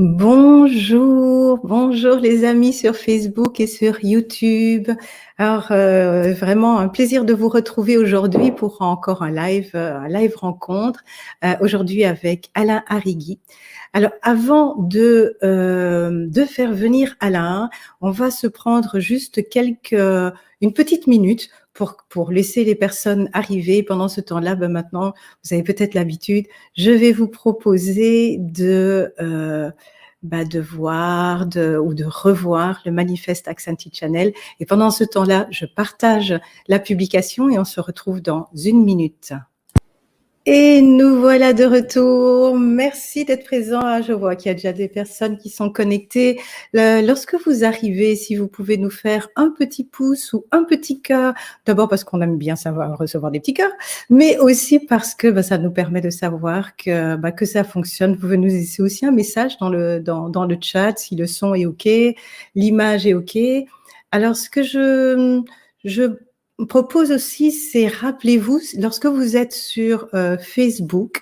Bonjour, bonjour les amis sur Facebook et sur YouTube. Alors vraiment un plaisir de vous retrouver aujourd'hui pour encore un live rencontre. Aujourd'hui avec Alain Arrigui. Alors avant de faire venir Alain, on va se prendre juste une petite minute pour laisser les personnes arriver. Pendant ce temps-là, maintenant, vous avez peut-être l'habitude, je vais vous proposer de voir ou de revoir le manifeste Accenture Channel. Et pendant ce temps-là, je partage la publication et on se retrouve dans une minute. Et nous voilà de retour. Merci d'être présent. Je vois qu'il y a déjà des personnes qui sont connectées. Lorsque vous arrivez, si vous pouvez nous faire un petit pouce ou un petit cœur, d'abord parce qu'on aime bien recevoir des petits cœurs, mais aussi parce que ça nous permet de savoir que ça fonctionne. Vous pouvez nous laisser aussi un message dans le chat si le son est OK, l'image est OK. Alors, ce que je propose aussi, c'est rappelez-vous, lorsque vous êtes sur Facebook,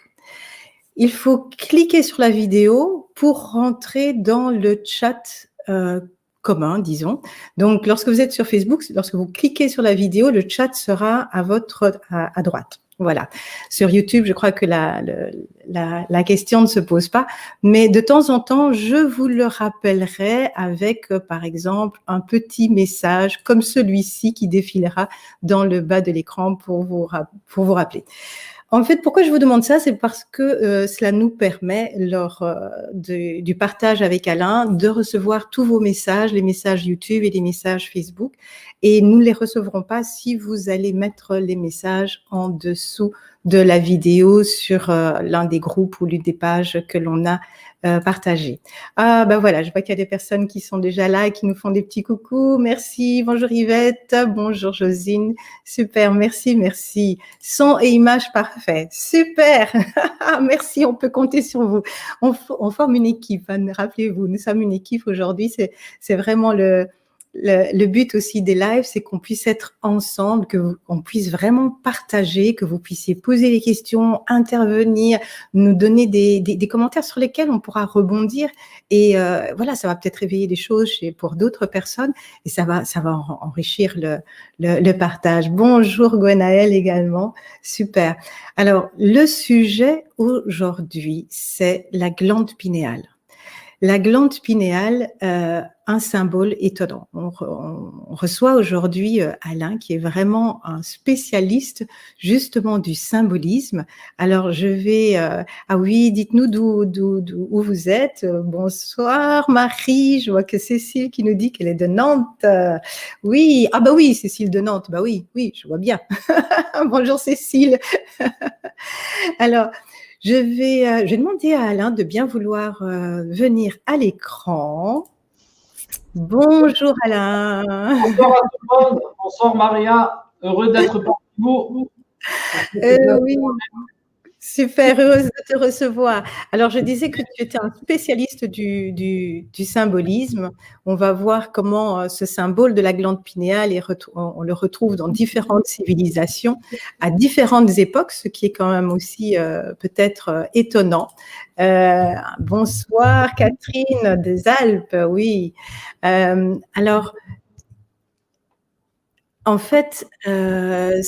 il faut cliquer sur la vidéo pour rentrer dans le chat commun, disons. Donc, lorsque vous êtes sur Facebook, lorsque vous cliquez sur la vidéo, le chat sera à droite. Voilà. Sur YouTube, je crois que la question ne se pose pas, mais de temps en temps, je vous le rappellerai avec, par exemple, un petit message comme celui-ci qui défilera dans le bas de l'écran pour vous rappeler. En fait, pourquoi je vous demande ça, c'est parce que cela nous permet, lors du partage avec Alain, de recevoir tous vos messages, les messages YouTube et les messages Facebook. Et nous ne les recevrons pas si vous allez mettre les messages en dessous de la vidéo sur l'un des groupes ou l'une des pages que l'on a partagées. Ah, voilà, je vois qu'il y a des personnes qui sont déjà là et qui nous font des petits coucous. Merci, bonjour Yvette, bonjour Josine. Super, merci. Son et image parfait. Super. Merci, on peut compter sur vous. On forme une équipe, hein, rappelez-vous, nous sommes une équipe aujourd'hui. C'est vraiment le but aussi des lives, c'est qu'on puisse être ensemble, qu'on puisse vraiment partager, que vous puissiez poser des questions, intervenir, nous donner des commentaires sur lesquels on pourra rebondir. Et voilà, ça va peut-être réveiller des choses pour d'autres personnes et ça va enrichir le partage. Bonjour Gwenaël également, super. Alors, le sujet aujourd'hui, c'est la glande pinéale. La glande pinéale, un symbole étonnant. On reçoit aujourd'hui Alain, qui est vraiment un spécialiste justement du symbolisme. Alors, je vais... ah oui, dites-nous où vous êtes. Bonsoir Marie, je vois que Cécile qui nous dit qu'elle est de Nantes. Oui, oui, Cécile de Nantes. Oui, je vois bien. Bonjour Cécile. Alors... Je vais demander à Alain de bien vouloir venir à l'écran. Bonjour Alain. Bonsoir à tout le monde. Bonsoir Maria. Heureux d'être parmi vous. Oui. Super, heureuse de te recevoir. Alors, je disais que tu étais un spécialiste du symbolisme. On va voir comment ce symbole de la glande pinéale, on le retrouve dans différentes civilisations, à différentes époques, ce qui est quand même aussi peut-être étonnant. Bonsoir Catherine des Alpes, oui. Alors, en fait, le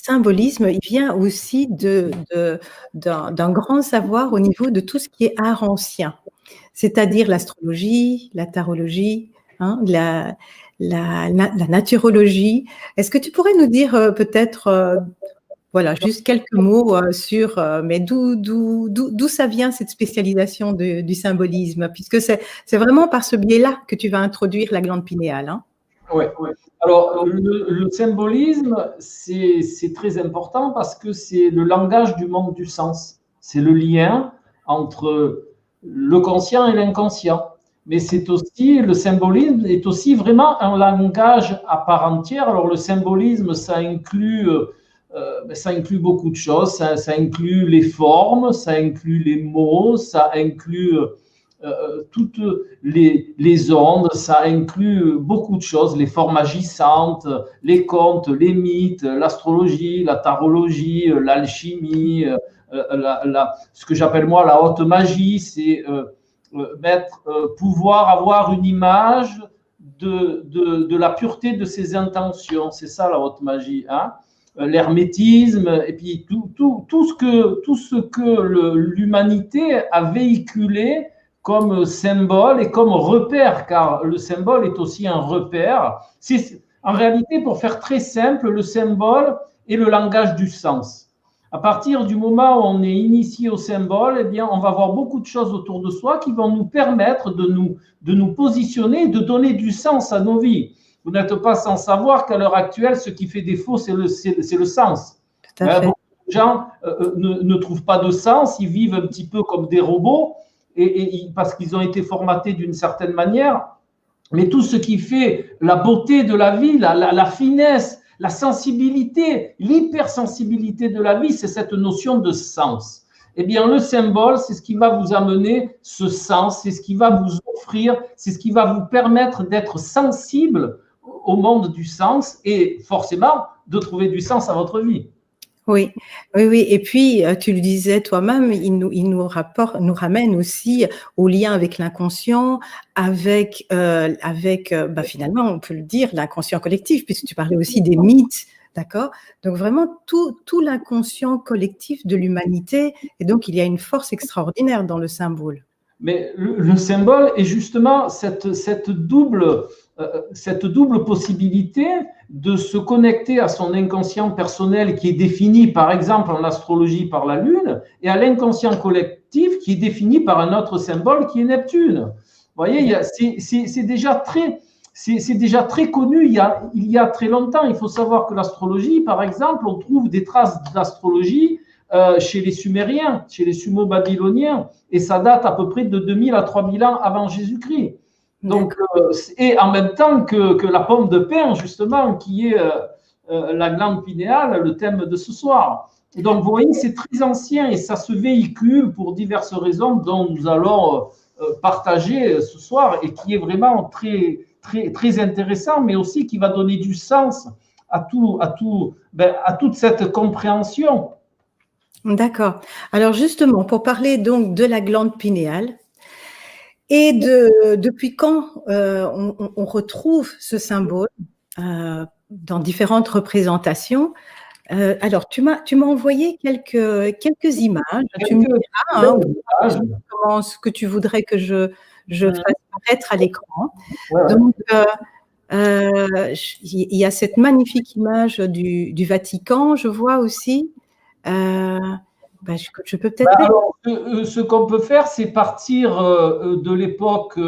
symbolisme, il vient aussi d'un grand savoir au niveau de tout ce qui est art ancien, c'est-à-dire l'astrologie, la tarologie, hein, la naturologie. Est-ce que tu pourrais nous dire peut-être, voilà, juste quelques mots sur mais d'où ça vient cette spécialisation du symbolisme, puisque c'est vraiment par ce biais-là que tu vas introduire la glande pinéale, hein? Oui. Alors, le symbolisme, c'est très important parce que c'est le langage du monde du sens. C'est le lien entre le conscient et l'inconscient. Mais le symbolisme est aussi vraiment un langage à part entière. Alors, le symbolisme, ça inclut beaucoup de choses. Ça inclut les formes, ça inclut les mots, ça inclut toutes les ondes, ça inclut beaucoup de choses, les formes agissantes, les contes, les mythes, l'astrologie, la tarologie, l'alchimie, ce que j'appelle moi la haute magie, c'est pouvoir avoir une image de la pureté de ses intentions. C'est ça la haute magie, hein. L'hermétisme, et puis tout ce que l'humanité a véhiculé comme symbole et comme repère, car le symbole est aussi un repère. En réalité, pour faire très simple, le symbole est le langage du sens. À partir du moment où on est initié au symbole, eh bien, on va voir beaucoup de choses autour de soi qui vont nous permettre de nous positionner et de donner du sens à nos vies. Vous n'êtes pas sans savoir qu'à l'heure actuelle, ce qui fait défaut, c'est le sens. Tout à fait. Beaucoup de gens ne trouvent pas de sens, ils vivent un petit peu comme des robots, parce qu'ils ont été formatés d'une certaine manière. Mais tout ce qui fait la beauté de la vie, la finesse, la sensibilité, l'hypersensibilité de la vie, c'est cette notion de sens. Eh bien, le symbole, c'est ce qui va vous amener ce sens, c'est ce qui va vous offrir, c'est ce qui va vous permettre d'être sensible au monde du sens et forcément de trouver du sens à votre vie. Oui, oui, oui. Et puis, tu le disais toi-même, il nous ramène aussi au lien avec l'inconscient, avec finalement, on peut le dire, l'inconscient collectif, puisque tu parlais aussi des mythes, d'accord? Donc vraiment tout l'inconscient collectif de l'humanité, et donc il y a une force extraordinaire dans le symbole. Mais le symbole est justement cette double possibilité de se connecter à son inconscient personnel qui est défini par exemple en astrologie par la Lune et à l'inconscient collectif qui est défini par un autre symbole qui est Neptune. Vous voyez, c'est déjà très connu il y a très longtemps. Il faut savoir que l'astrologie, par exemple, on trouve des traces d'astrologie chez les Sumériens, chez les Sumo-Babyloniens, et ça date à peu près de 2000 à 3000 ans avant Jésus-Christ. Donc, et en même temps que la pomme de pin, justement, qui est la glande pinéale, le thème de ce soir. Et donc, vous voyez, c'est très ancien et ça se véhicule pour diverses raisons dont nous allons partager ce soir et qui est vraiment très, très, très intéressant, mais aussi qui va donner du sens à toute cette compréhension. D'accord. Alors justement, pour parler donc de la glande pinéale, et depuis quand on retrouve ce symbole dans différentes représentations. Alors, tu m'as envoyé quelques images. Tu me diras comment ce que tu voudrais que je fasse apparaître à l'écran. Ouais. Donc, il y a cette magnifique image du Vatican, je vois aussi. Je peux peut-être. Alors, ce qu'on peut faire, c'est partir de l'époque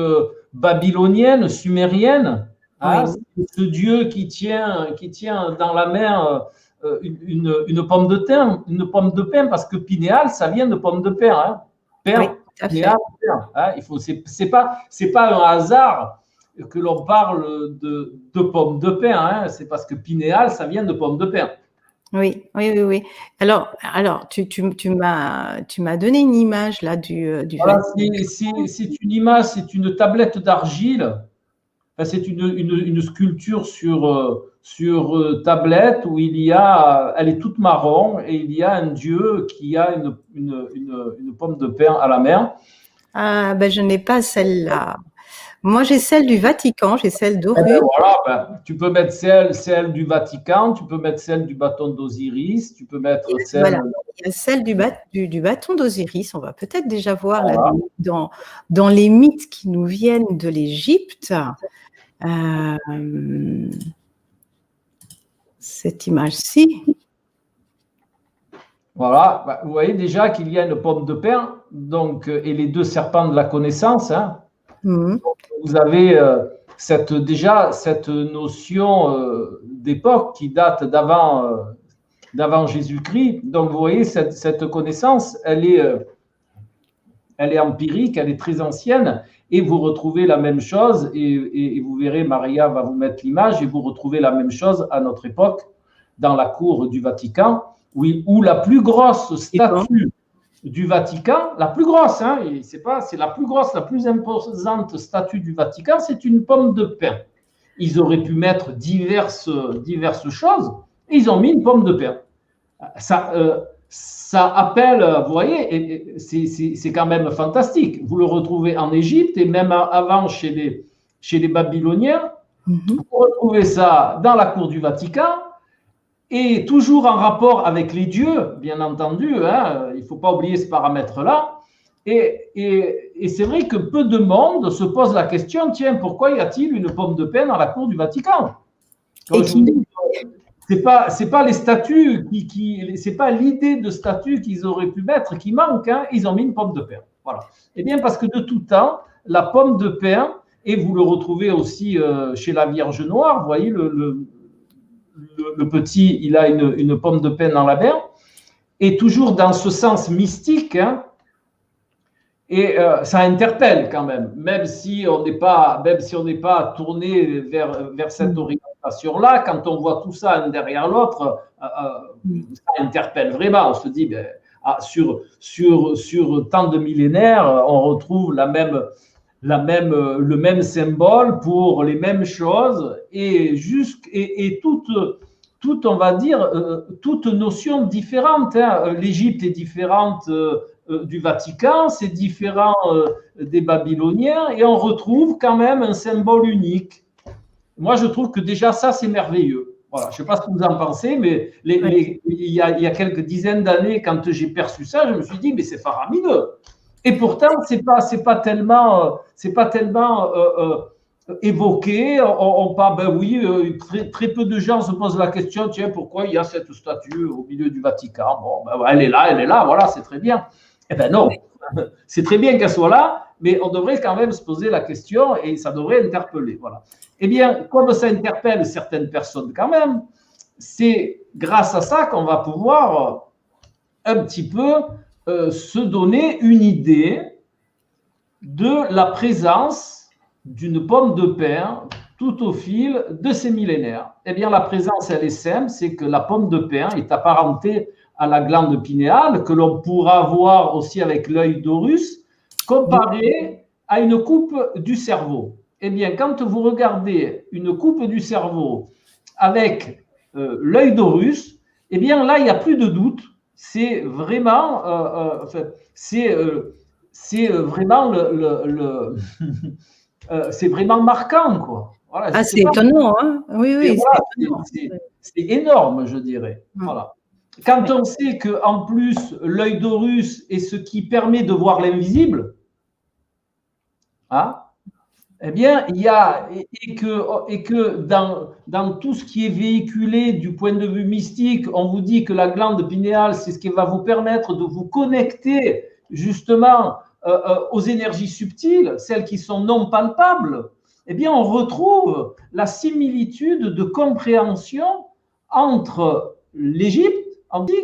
babylonienne, sumérienne. Hein, Oui. ce dieu qui tient dans la main une pomme de pain, parce que pinéal, ça vient de pomme de pain. Hein. Pain, oui, tout à pinéal, fait. pain. Hein, c'est pas un hasard que l'on parle de pomme de pain. Hein, c'est parce que pinéal, ça vient de pomme de pain. Oui. Alors, tu m'as donné une image là du voilà, c'est une image, c'est une tablette d'argile. Enfin, c'est une sculpture sur tablette où elle est toute marron et il y a un dieu qui a une pomme de pain à la main. Ah, je n'ai pas celle-là. Moi, j'ai celle du Vatican, j'ai celle dorée. Voilà, tu peux mettre celle du Vatican, tu peux mettre celle du bâton d'Osiris, tu peux mettre celle… Voilà, il y a celle du bâton d'Osiris. On va peut-être déjà voir là, dans les mythes qui nous viennent de l'Égypte. Cette image-ci. Voilà, vous voyez déjà qu'il y a une pomme de pain donc, et les deux serpents de la connaissance. Hein. Donc, vous avez cette notion d'époque qui date d'avant Jésus-Christ. Donc, vous voyez, cette connaissance, elle est empirique, elle est très ancienne, et vous retrouvez la même chose, et vous verrez, Maria va vous mettre l'image, et vous retrouvez la même chose à notre époque, dans la cour du Vatican, où la plus grosse statue du Vatican, la plus grosse, hein, c'est la plus grosse, la plus imposante statue du Vatican, c'est une pomme de pain. Ils auraient pu mettre diverses choses, et ils ont mis une pomme de pain. ça appelle, vous voyez, c'est quand même fantastique. Vous le retrouvez en Égypte et même avant chez les Babyloniens. Vous retrouvez ça dans la cour du Vatican et toujours en rapport avec les dieux, bien entendu. Hein, il ne faut pas oublier ce paramètre-là. Et c'est vrai que peu de monde se pose la question, tiens, pourquoi y a-t-il une pomme de pain dans la cour du Vatican? C'est pas les statues c'est pas l'idée de statue qu'ils auraient pu mettre qui manque, hein, ils ont mis une pomme de pain. Voilà. Eh bien, parce que de tout temps, la pomme de pain, et vous le retrouvez aussi chez la Vierge Noire, vous voyez, le petit, il a une pomme de pain dans la main, et toujours dans ce sens mystique, hein, et ça interpelle quand même si on n'est pas tourné vers cette orientation-là, quand on voit tout ça l'un derrière l'autre, ça interpelle vraiment. On se dit, ben, sur tant de millénaires, on retrouve le même symbole pour les mêmes choses et toute, on va dire, toute notion différente. Hein. L'Égypte est différente du Vatican, c'est différent des Babyloniens, et on retrouve quand même un symbole unique. Moi, je trouve que déjà ça, c'est merveilleux. Voilà. Je ne sais pas ce que vous en pensez, mais il y a quelques dizaines d'années, quand j'ai perçu ça, je me suis dit, mais c'est faramineux. Et pourtant, c'est pas tellement évoqué. On parle, ben oui, très peu de gens se posent la question, tiens, pourquoi il y a cette statue au milieu du Vatican? Bon, ben, elle est là, voilà, c'est très bien. Eh bien non, c'est très bien qu'elle soit là, mais on devrait quand même se poser la question et ça devrait interpeller. Voilà. Eh bien, comme ça interpelle certaines personnes quand même, c'est grâce à ça qu'on va pouvoir un petit peu se donner une idée de la présence d'une pomme de pain tout au fil de ces millénaires. Eh bien, la présence, elle est simple, c'est que la pomme de pain est apparentée à la glande pinéale, que l'on pourra voir aussi avec l'œil d'Horus, comparée à une coupe du cerveau. Eh bien, quand vous regardez une coupe du cerveau avec l'œil d'Horus, eh bien là, il n'y a plus de doute. C'est vraiment, c'est vraiment marquant, quoi. Voilà, c'est étonnant, hein? Oui, oui. Voilà, c'est énorme, je dirais. Voilà. Quand on sait qu'en plus, l'œil d'Horus est ce qui permet de voir l'invisible, hein, eh bien, il y a, et que dans tout ce qui est véhiculé du point de vue mystique, on vous dit que la glande pinéale, c'est ce qui va vous permettre de vous connecter justement aux énergies subtiles, celles qui sont non palpables. Eh bien, on retrouve la similitude de compréhension entre l'Égypte antique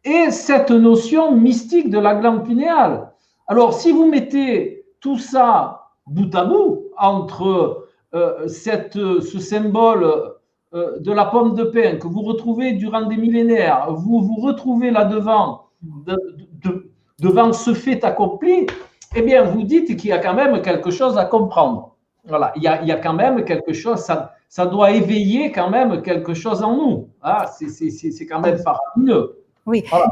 et cette notion mystique de la glande pinéale. Alors, si vous mettez tout ça bout à bout entre ce symbole de la pomme de pain que vous retrouvez durant des millénaires, vous retrouvez là-devant, devant ce fait accompli, eh bien, vous dites qu'il y a quand même quelque chose à comprendre. Voilà, il y a quand même quelque chose, ça doit éveiller quand même quelque chose en nous. Ah, c'est quand même faramineux. Oui, voilà.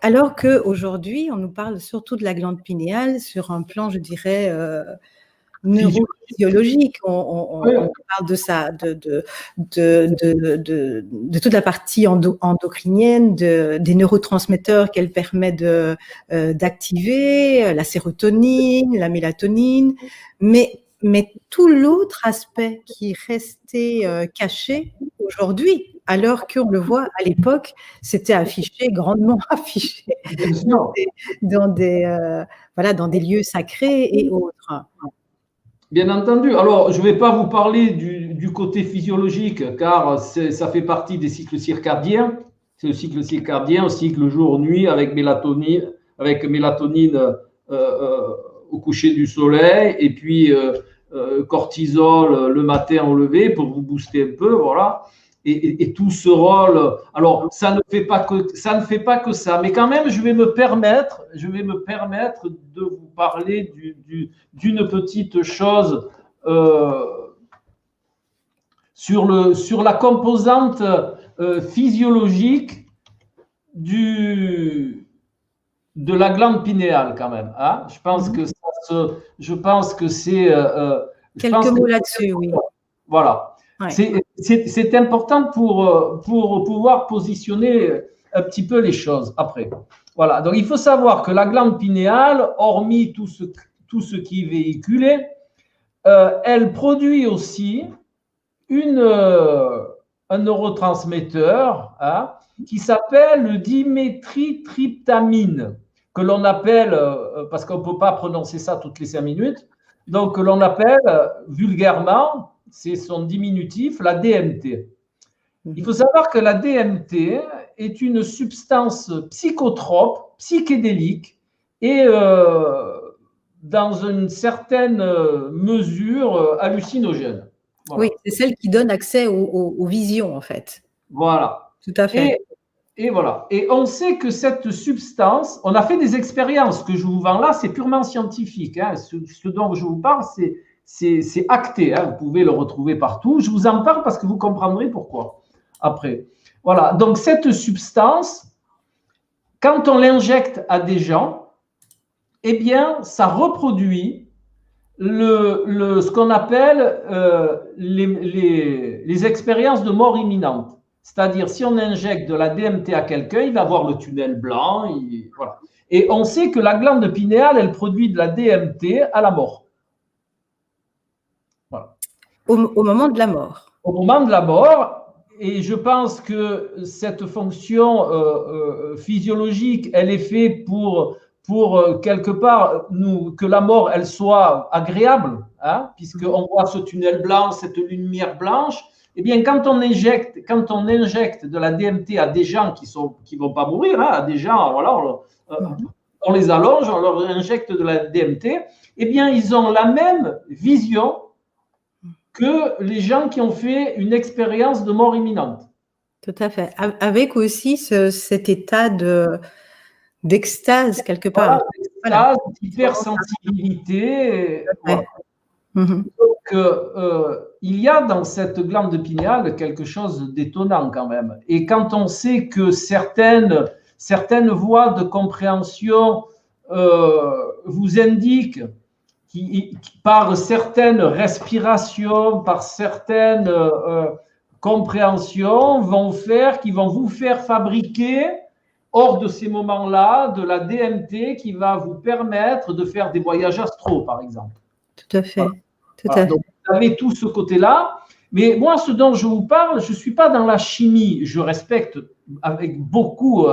Alors qu'aujourd'hui, on nous parle surtout de la glande pinéale sur un plan, je dirais, neurophysiologique. On parle de ça, de toute la partie endocrinienne, des neurotransmetteurs qu'elle permet d'activer, la sérotonine, la mélatonine, mais tout l'autre aspect qui restait caché aujourd'hui, alors qu'on le voit à l'époque, c'était affiché, grandement affiché dans des lieux sacrés et autres. Bien entendu. Alors, je ne vais pas vous parler du côté physiologique, car ça fait partie des cycles circadiens. C'est le cycle circadien, le cycle jour-nuit avec mélatonine au coucher du soleil, et puis cortisol le matin au lever pour vous booster un peu, voilà. Et tout ce rôle. Alors, ça ne fait pas que ça, mais quand même, je vais me permettre de vous parler d'une petite chose sur la composante physiologique de la glande pinéale quand même. Hein. Je pense que c'est. Quelques mots là-dessus, oui. Voilà. Ouais. C'est important pour pouvoir positionner un petit peu les choses après. Voilà. Donc, il faut savoir que la glande pinéale, hormis tout ce qui est véhiculé, elle produit aussi un neurotransmetteur qui s'appelle le diméthyltryptamine, que l'on appelle, parce qu'on ne peut pas prononcer ça toutes les 5 minutes, donc que l'on appelle vulgairement, c'est son diminutif, la DMT. Il faut savoir que la DMT est une substance psychotrope, psychédélique, et dans une certaine mesure hallucinogène. Voilà. Oui, c'est celle qui donne accès aux visions, en fait. Voilà. Tout à fait. Et voilà. Et on sait que cette substance, on a fait des expériences que je vous vends là, c'est purement scientifique. Hein. Ce dont je vous parle, c'est acté. Hein. Vous pouvez le retrouver partout. Je vous en parle parce que vous comprendrez pourquoi après. Voilà. Donc, cette substance, quand on l'injecte à des gens, eh bien, ça reproduit ce qu'on appelle les expériences de mort imminente. C'est-à-dire, si on injecte de la DMT à quelqu'un, il va avoir le tunnel blanc. Voilà. Et on sait que la glande pinéale, elle produit de la DMT à la mort. Voilà. Au moment de la mort. Au moment de la mort. Et je pense que cette fonction physiologique, elle est faite pour quelque part que la mort, elle soit agréable, hein, puisqu'on voit ce tunnel blanc, cette lumière blanche. Eh bien, quand on injecte de la DMT à des gens qui vont pas mourir, hein, à des gens, voilà, on les allonge, on leur injecte de la DMT, eh bien, ils ont la même vision que les gens qui ont fait une expérience de mort imminente. Tout à fait. Avec aussi cet état d'extase, quelque part. Voilà, d'hypersensibilité. Voilà. Donc, il y a dans cette glande pinéale quelque chose d'étonnant quand même. Et quand on sait que certaines voies de compréhension vous indiquent par certaines respirations, par certaines compréhensions, qui vont vous faire fabriquer, hors de ces moments-là, de la DMT qui va vous permettre de faire des voyages astraux, par exemple. Tout à fait. Voilà. Tout à fait. Donc, vous avez tout ce côté-là. Mais moi, ce dont je vous parle, je ne suis pas dans la chimie. Je respecte avec grand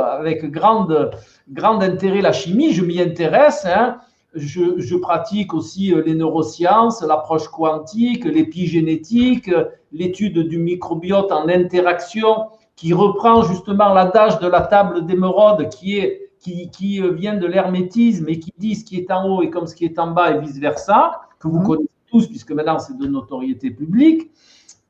intérêt la chimie. Je m'y intéresse. Hein. Je pratique aussi les neurosciences, l'approche quantique, l'épigénétique, l'étude du microbiote en interaction, qui reprend justement l'adage de la table d'émeraude qui vient de l'hermétisme et qui dit ce qui est en haut est comme ce qui est en bas et vice-versa, que vous connaissez tous puisque maintenant c'est de notoriété publique.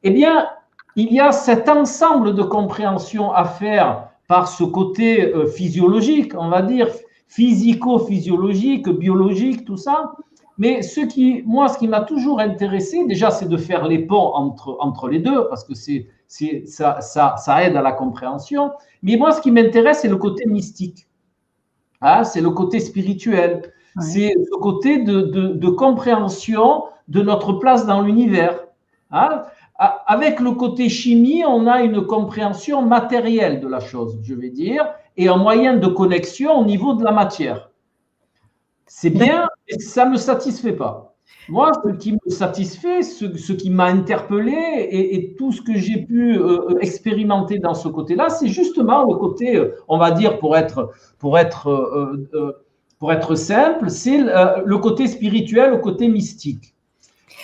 Eh bien, il y a cet ensemble de compréhension à faire par ce côté physiologique, on va dire, physico-physiologique, biologique, tout ça. Mais ce qui m'a toujours intéressé, déjà, c'est de faire les ponts entre les deux, parce que ça aide à la compréhension. Mais moi, ce qui m'intéresse, c'est le côté mystique. Hein, c'est le côté spirituel. Ouais. C'est ce côté de compréhension de notre place dans l'univers. Hein. Avec le côté chimie, on a une compréhension matérielle de la chose, je vais dire, et un moyen de connexion au niveau de la matière. C'est bien, mais ça ne me satisfait pas. Moi, ce qui me satisfait, ce qui m'a interpellé et tout ce que j'ai pu expérimenter dans ce côté-là, c'est justement le côté, on va dire, pour être simple, c'est le côté spirituel, le côté mystique.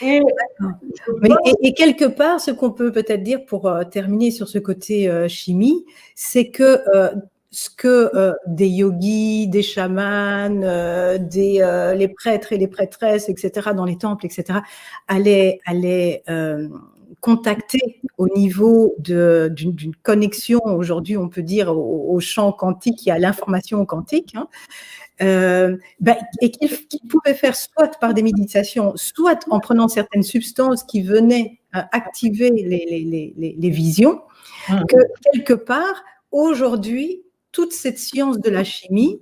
Et quelque part, ce qu'on peut peut-être dire pour terminer sur ce côté chimie, c'est que ce que des yogis, des chamans, les prêtres et les prêtresses, etc., dans les temples, etc., allaient contacter au niveau d'une connexion, aujourd'hui on peut dire au champ quantique, il y a l'information quantique, hein, et qu'ils pouvaient faire soit par des méditations, soit en prenant certaines substances qui venaient activer les visions, que quelque part, aujourd'hui, toute cette science de la chimie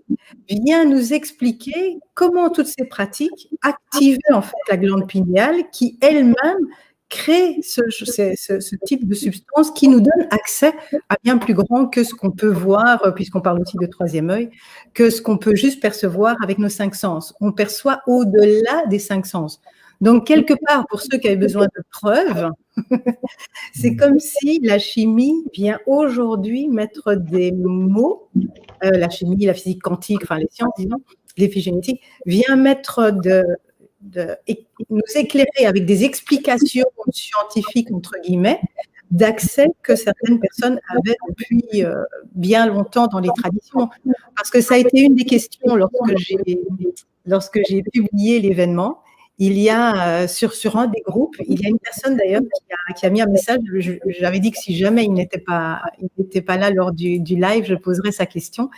vient nous expliquer comment toutes ces pratiques activaient en fait la glande pinéale qui elle-même crée ce type de substance qui nous donne accès à bien plus grand que ce qu'on peut voir, puisqu'on parle aussi de troisième œil, que ce qu'on peut juste percevoir avec nos cinq sens. On perçoit au-delà des cinq sens. Donc, quelque part, pour ceux qui avaient besoin de preuves, c'est comme si la chimie vient aujourd'hui mettre des mots, la chimie, la physique quantique, enfin les sciences, disons, l'épigénétique, vient mettre nous éclairer avec des explications scientifiques, entre guillemets, d'accès que certaines personnes avaient depuis bien longtemps dans les traditions. Parce que ça a été une des questions lorsque j'ai publié l'événement. Il y a sur un des groupes, il y a une personne d'ailleurs qui a mis un message. J'avais dit que si jamais il n'était pas là lors du live, je poserais sa question.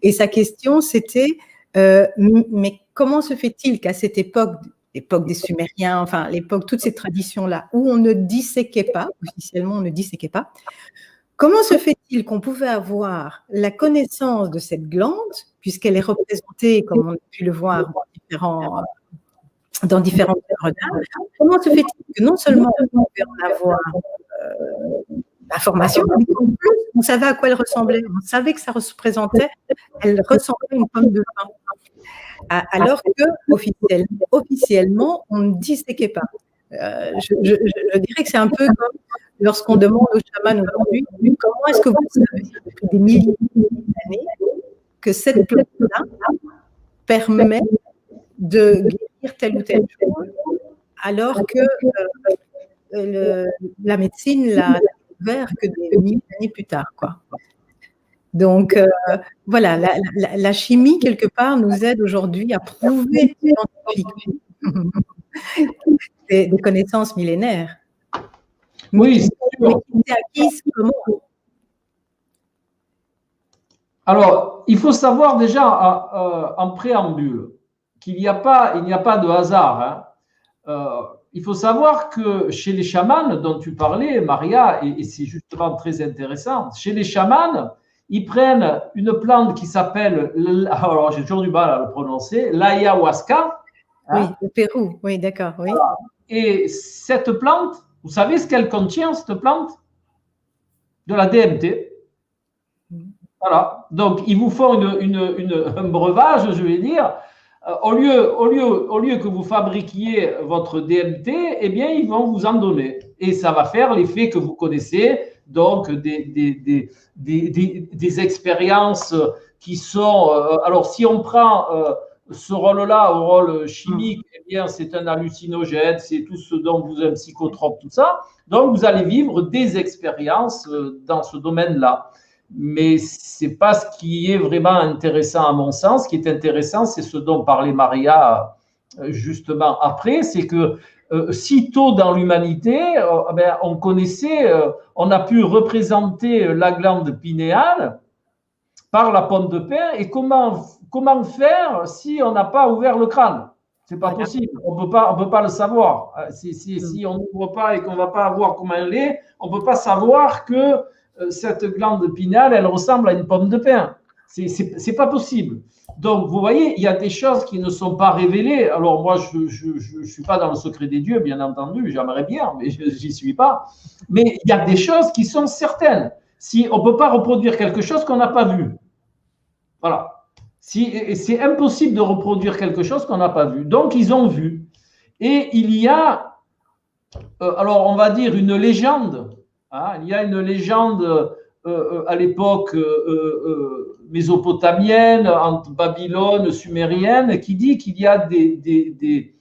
Et sa question, c'était mais comment se fait-il qu'à cette époque, l'époque des Sumériens, enfin l'époque, toutes ces traditions-là, où on ne disséquait pas, officiellement on ne disséquait pas, comment se fait-il qu'on pouvait avoir la connaissance de cette glande, puisqu'elle est représentée, comme on a pu le voir, dans différentes œuvres d'art, comment se fait-il que non seulement on pouvait en avoir l'information, mais qu'en plus, on savait à quoi elle ressemblait, on savait que ça représentait, elle ressemblait à une pomme de pin, alors que officiellement, on ne disséquait pas. Je dirais que c'est un peu comme lorsqu'on demande aux chamans aujourd'hui, comment est-ce que vous savez, depuis des milliers d'années, que cette plante-là permet de guérir telle ou telle chose, alors que la médecine l'a découvert que des milliers d'années plus tard, quoi. Donc, voilà, la chimie, quelque part, nous aide aujourd'hui à prouver scientifiquement des connaissances millénaires. Oui, c'est acquises comment? Alors, il faut savoir déjà en préambule qu'il n'y a pas de hasard. Il faut savoir que chez les chamans dont tu parlais, Maria, et c'est justement très intéressant, chez les chamans, ils prennent une plante qui s'appelle, alors j'ai toujours du mal à le prononcer, l'ayahuasca. Oui, au Pérou, oui, d'accord. Oui. Voilà. Et cette plante, vous savez ce qu'elle contient, cette plante? De la DMT. Voilà. Donc, ils vous font un breuvage, je vais dire. Au lieu que vous fabriquiez votre DMT, eh bien, ils vont vous en donner. Et ça va faire l'effet que vous connaissez, donc des expériences qui sont… alors, si on prend ce rôle-là au rôle chimique, eh bien, c'est un hallucinogène, c'est tout ce dont vous êtes un psychotrope, tout ça. Donc, vous allez vivre des expériences dans ce domaine-là. Mais ce n'est pas ce qui est vraiment intéressant à mon sens. Ce qui est intéressant, c'est ce dont parlait Maria justement après, c'est que si tôt dans l'humanité, on connaissait, on a pu représenter la glande pinéale par la pomme de pin. Et comment faire si on n'a pas ouvert le crâne? C'est pas possible. On peut pas le savoir. Si on n'ouvre pas et qu'on va pas voir comment elle est, on peut pas savoir que cette glande pinéale, elle ressemble à une pomme de pin. C'est pas possible. Donc, vous voyez, il y a des choses qui ne sont pas révélées. Alors, moi, je suis pas dans le secret des dieux, bien entendu. J'aimerais bien, mais j'y suis pas. Mais il y a des choses qui sont certaines. Si on peut pas reproduire quelque chose qu'on n'a pas vu. Voilà. C'est impossible de reproduire quelque chose qu'on n'a pas vu. Donc, ils ont vu. Et il y a, alors, on va dire une légende. Il y a une légende à l'époque mésopotamienne, entre Babylone, sumérienne, qui dit qu'il y a des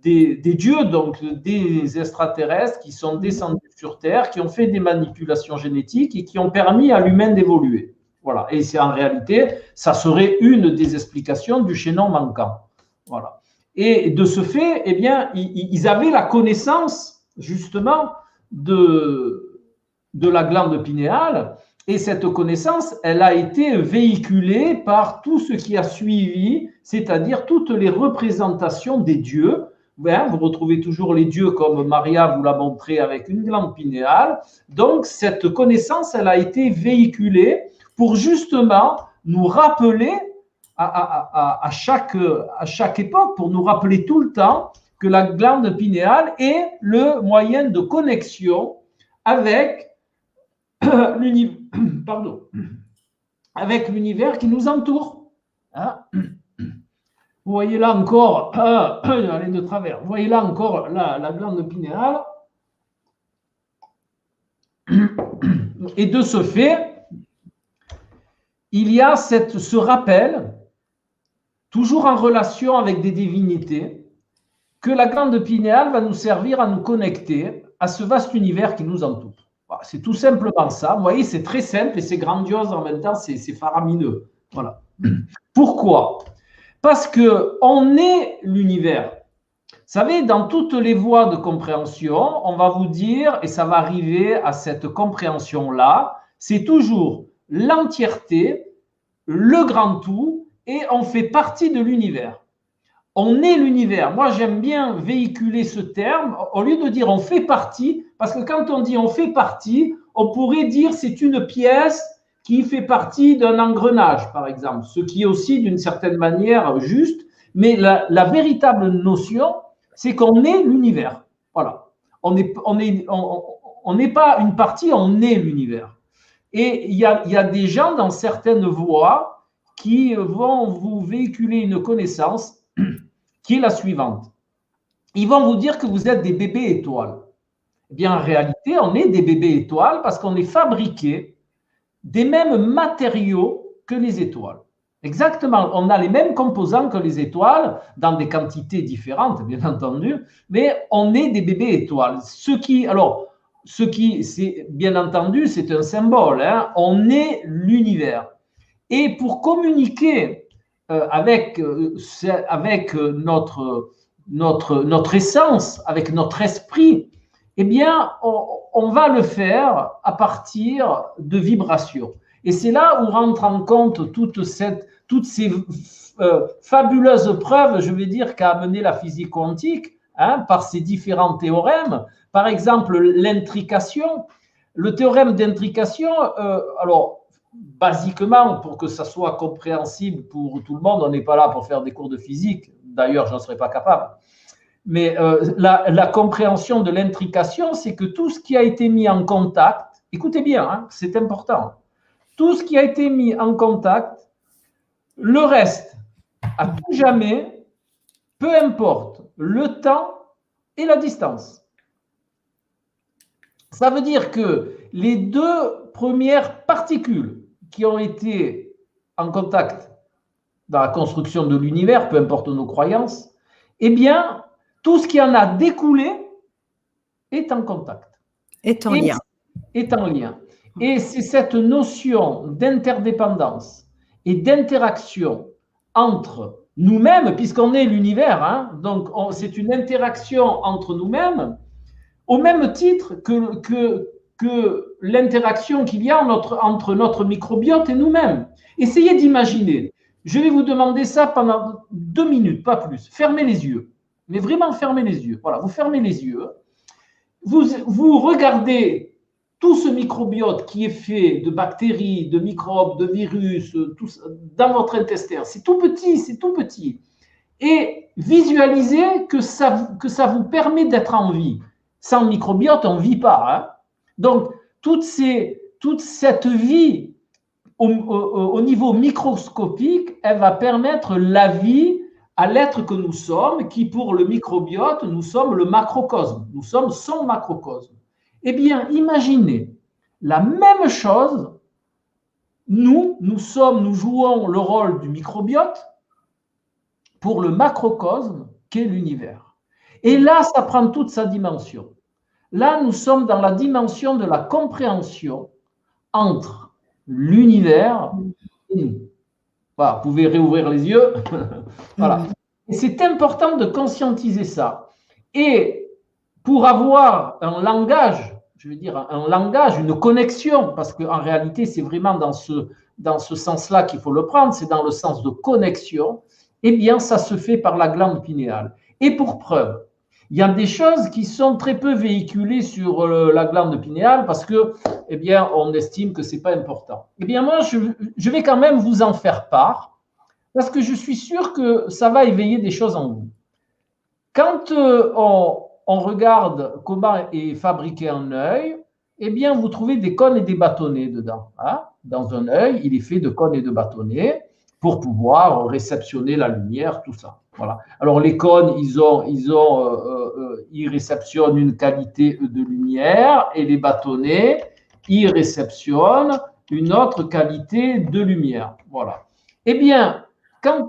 dieux, donc des extraterrestres qui sont descendus sur Terre, qui ont fait des manipulations génétiques et qui ont permis à l'humain d'évoluer. Voilà. Et c'est en réalité, ça serait une des explications du chaînon manquant. Voilà. Et de ce fait, eh bien, ils avaient la connaissance, justement, de la glande pinéale, et cette connaissance, elle a été véhiculée par tout ce qui a suivi, c'est-à-dire toutes les représentations des dieux. Vous retrouvez toujours les dieux comme Maria vous l'a montré avec une glande pinéale. Donc, cette connaissance, elle a été véhiculée pour justement nous rappeler à chaque époque, pour nous rappeler tout le temps que la glande pinéale est le moyen de connexion avec l'univers qui nous entoure. Hein? Vous voyez là encore, allez de travers, vous voyez là encore la glande pinéale. Et de ce fait, il y a ce rappel, toujours en relation avec des divinités, que la glande pinéale va nous servir à nous connecter à ce vaste univers qui nous entoure. Voilà, c'est tout simplement ça. Vous voyez, c'est très simple et c'est grandiose en même temps, c'est faramineux. Voilà. Pourquoi? Parce qu'on est l'univers. Vous savez, dans toutes les voies de compréhension, on va vous dire, et ça va arriver à cette compréhension-là, c'est toujours l'entièreté, le grand tout, et on fait partie de l'univers. On est l'univers. Moi, j'aime bien véhiculer ce terme, au lieu de dire on fait partie, parce que quand on dit on fait partie, on pourrait dire c'est une pièce qui fait partie d'un engrenage, par exemple, ce qui est aussi d'une certaine manière juste, mais la véritable notion, c'est qu'on est l'univers. Voilà. On n'est pas une partie, on est l'univers. Et il y a des gens dans certaines voies qui vont vous véhiculer une connaissance qui est la suivante. Ils vont vous dire que vous êtes des bébés étoiles. Eh bien, en réalité, on est des bébés étoiles parce qu'on est fabriqués des mêmes matériaux que les étoiles. Exactement, on a les mêmes composants que les étoiles, dans des quantités différentes, bien entendu, mais on est des bébés étoiles. C'est bien entendu, c'est un symbole, hein, on est l'univers. Et pour communiquer avec notre essence, avec notre esprit, eh bien, on va le faire à partir de vibrations. Et c'est là où rentre en compte toutes ces fabuleuses preuves, je vais dire, qu'a amené la physique quantique, hein, par ses différents théorèmes. Par exemple, l'intrication. Le théorème d'intrication, alors, basiquement, pour que ça soit compréhensible pour tout le monde, on n'est pas là pour faire des cours de physique. D'ailleurs, je n'en serais pas capable. Mais la compréhension de l'intrication, c'est que tout ce qui a été mis en contact, écoutez bien, hein, c'est important, tout ce qui a été mis en contact, le reste, à tout jamais, peu importe le temps et la distance. Ça veut dire que les deux premières particules qui ont été en contact dans la construction de l'univers, peu importe nos croyances, eh bien, tout ce qui en a découlé est en contact. Est en lien. Est en lien. Et c'est cette notion d'interdépendance et d'interaction entre nous-mêmes, puisqu'on est l'univers, hein, donc c'est une interaction entre nous-mêmes, au même titre que l'interaction qu'il y a entre notre microbiote et nous-mêmes. Essayez d'imaginer. Je vais vous demander ça pendant 2 minutes, pas plus. Fermez les yeux. Mais vraiment, fermez les yeux. Voilà, vous fermez les yeux. Vous regardez tout ce microbiote qui est fait de bactéries, de microbes, de virus, tout ça, dans votre intestin. C'est tout petit, c'est tout petit. Et visualisez que ça vous permet d'être en vie. Sans microbiote, on ne vit pas. Hein. Donc, toute cette vie au niveau microscopique, elle va permettre la vie à l'être que nous sommes, qui pour le microbiote, nous sommes le macrocosme. Nous sommes son macrocosme. Eh bien, imaginez la même chose. Nous jouons le rôle du microbiote pour le macrocosme qu'est l'univers. Et là, ça prend toute sa dimension. Là, nous sommes dans la dimension de la compréhension entre l'univers et nous. Voilà, vous pouvez réouvrir les yeux. Voilà. Et c'est important de conscientiser ça. Et pour avoir un langage, je veux dire un langage, une connexion, parce qu'en réalité, c'est vraiment dans ce sens-là qu'il faut le prendre, c'est dans le sens de connexion, eh bien, ça se fait par la glande pinéale. Et pour preuve, Il y a des choses qui sont très peu véhiculées sur la glande pinéale parce que, eh bien, on estime que c'est pas important. Eh bien, moi, je vais quand même vous en faire part parce que je suis sûr que ça va éveiller des choses en vous. Quand on regarde comment est fabriqué un œil, eh bien, vous trouvez des cônes et des bâtonnets dedans. Hein. Dans un œil, il est fait de cônes et de bâtonnets pour pouvoir réceptionner la lumière, tout ça. Voilà. Alors, les cônes, ils réceptionnent une qualité de lumière et les bâtonnets, ils réceptionnent une autre qualité de lumière. Voilà. Eh bien, quand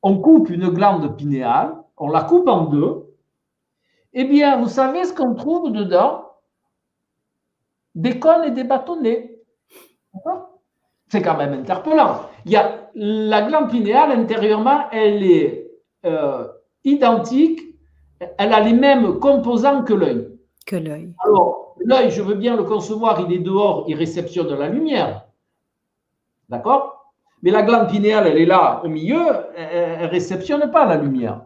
on coupe une glande pinéale, on la coupe en deux, eh bien, vous savez ce qu'on trouve dedans? Des cônes et des bâtonnets. C'est quand même interpellant. Il y a la glande pinéale, intérieurement, elle est identique, elle a les mêmes composants que l'œil. Que l'œil. Alors, l'œil, je veux bien le concevoir, il est dehors, il réceptionne la lumière. D'accord? Mais la glande pinéale, elle est là au milieu, elle ne réceptionne pas la lumière.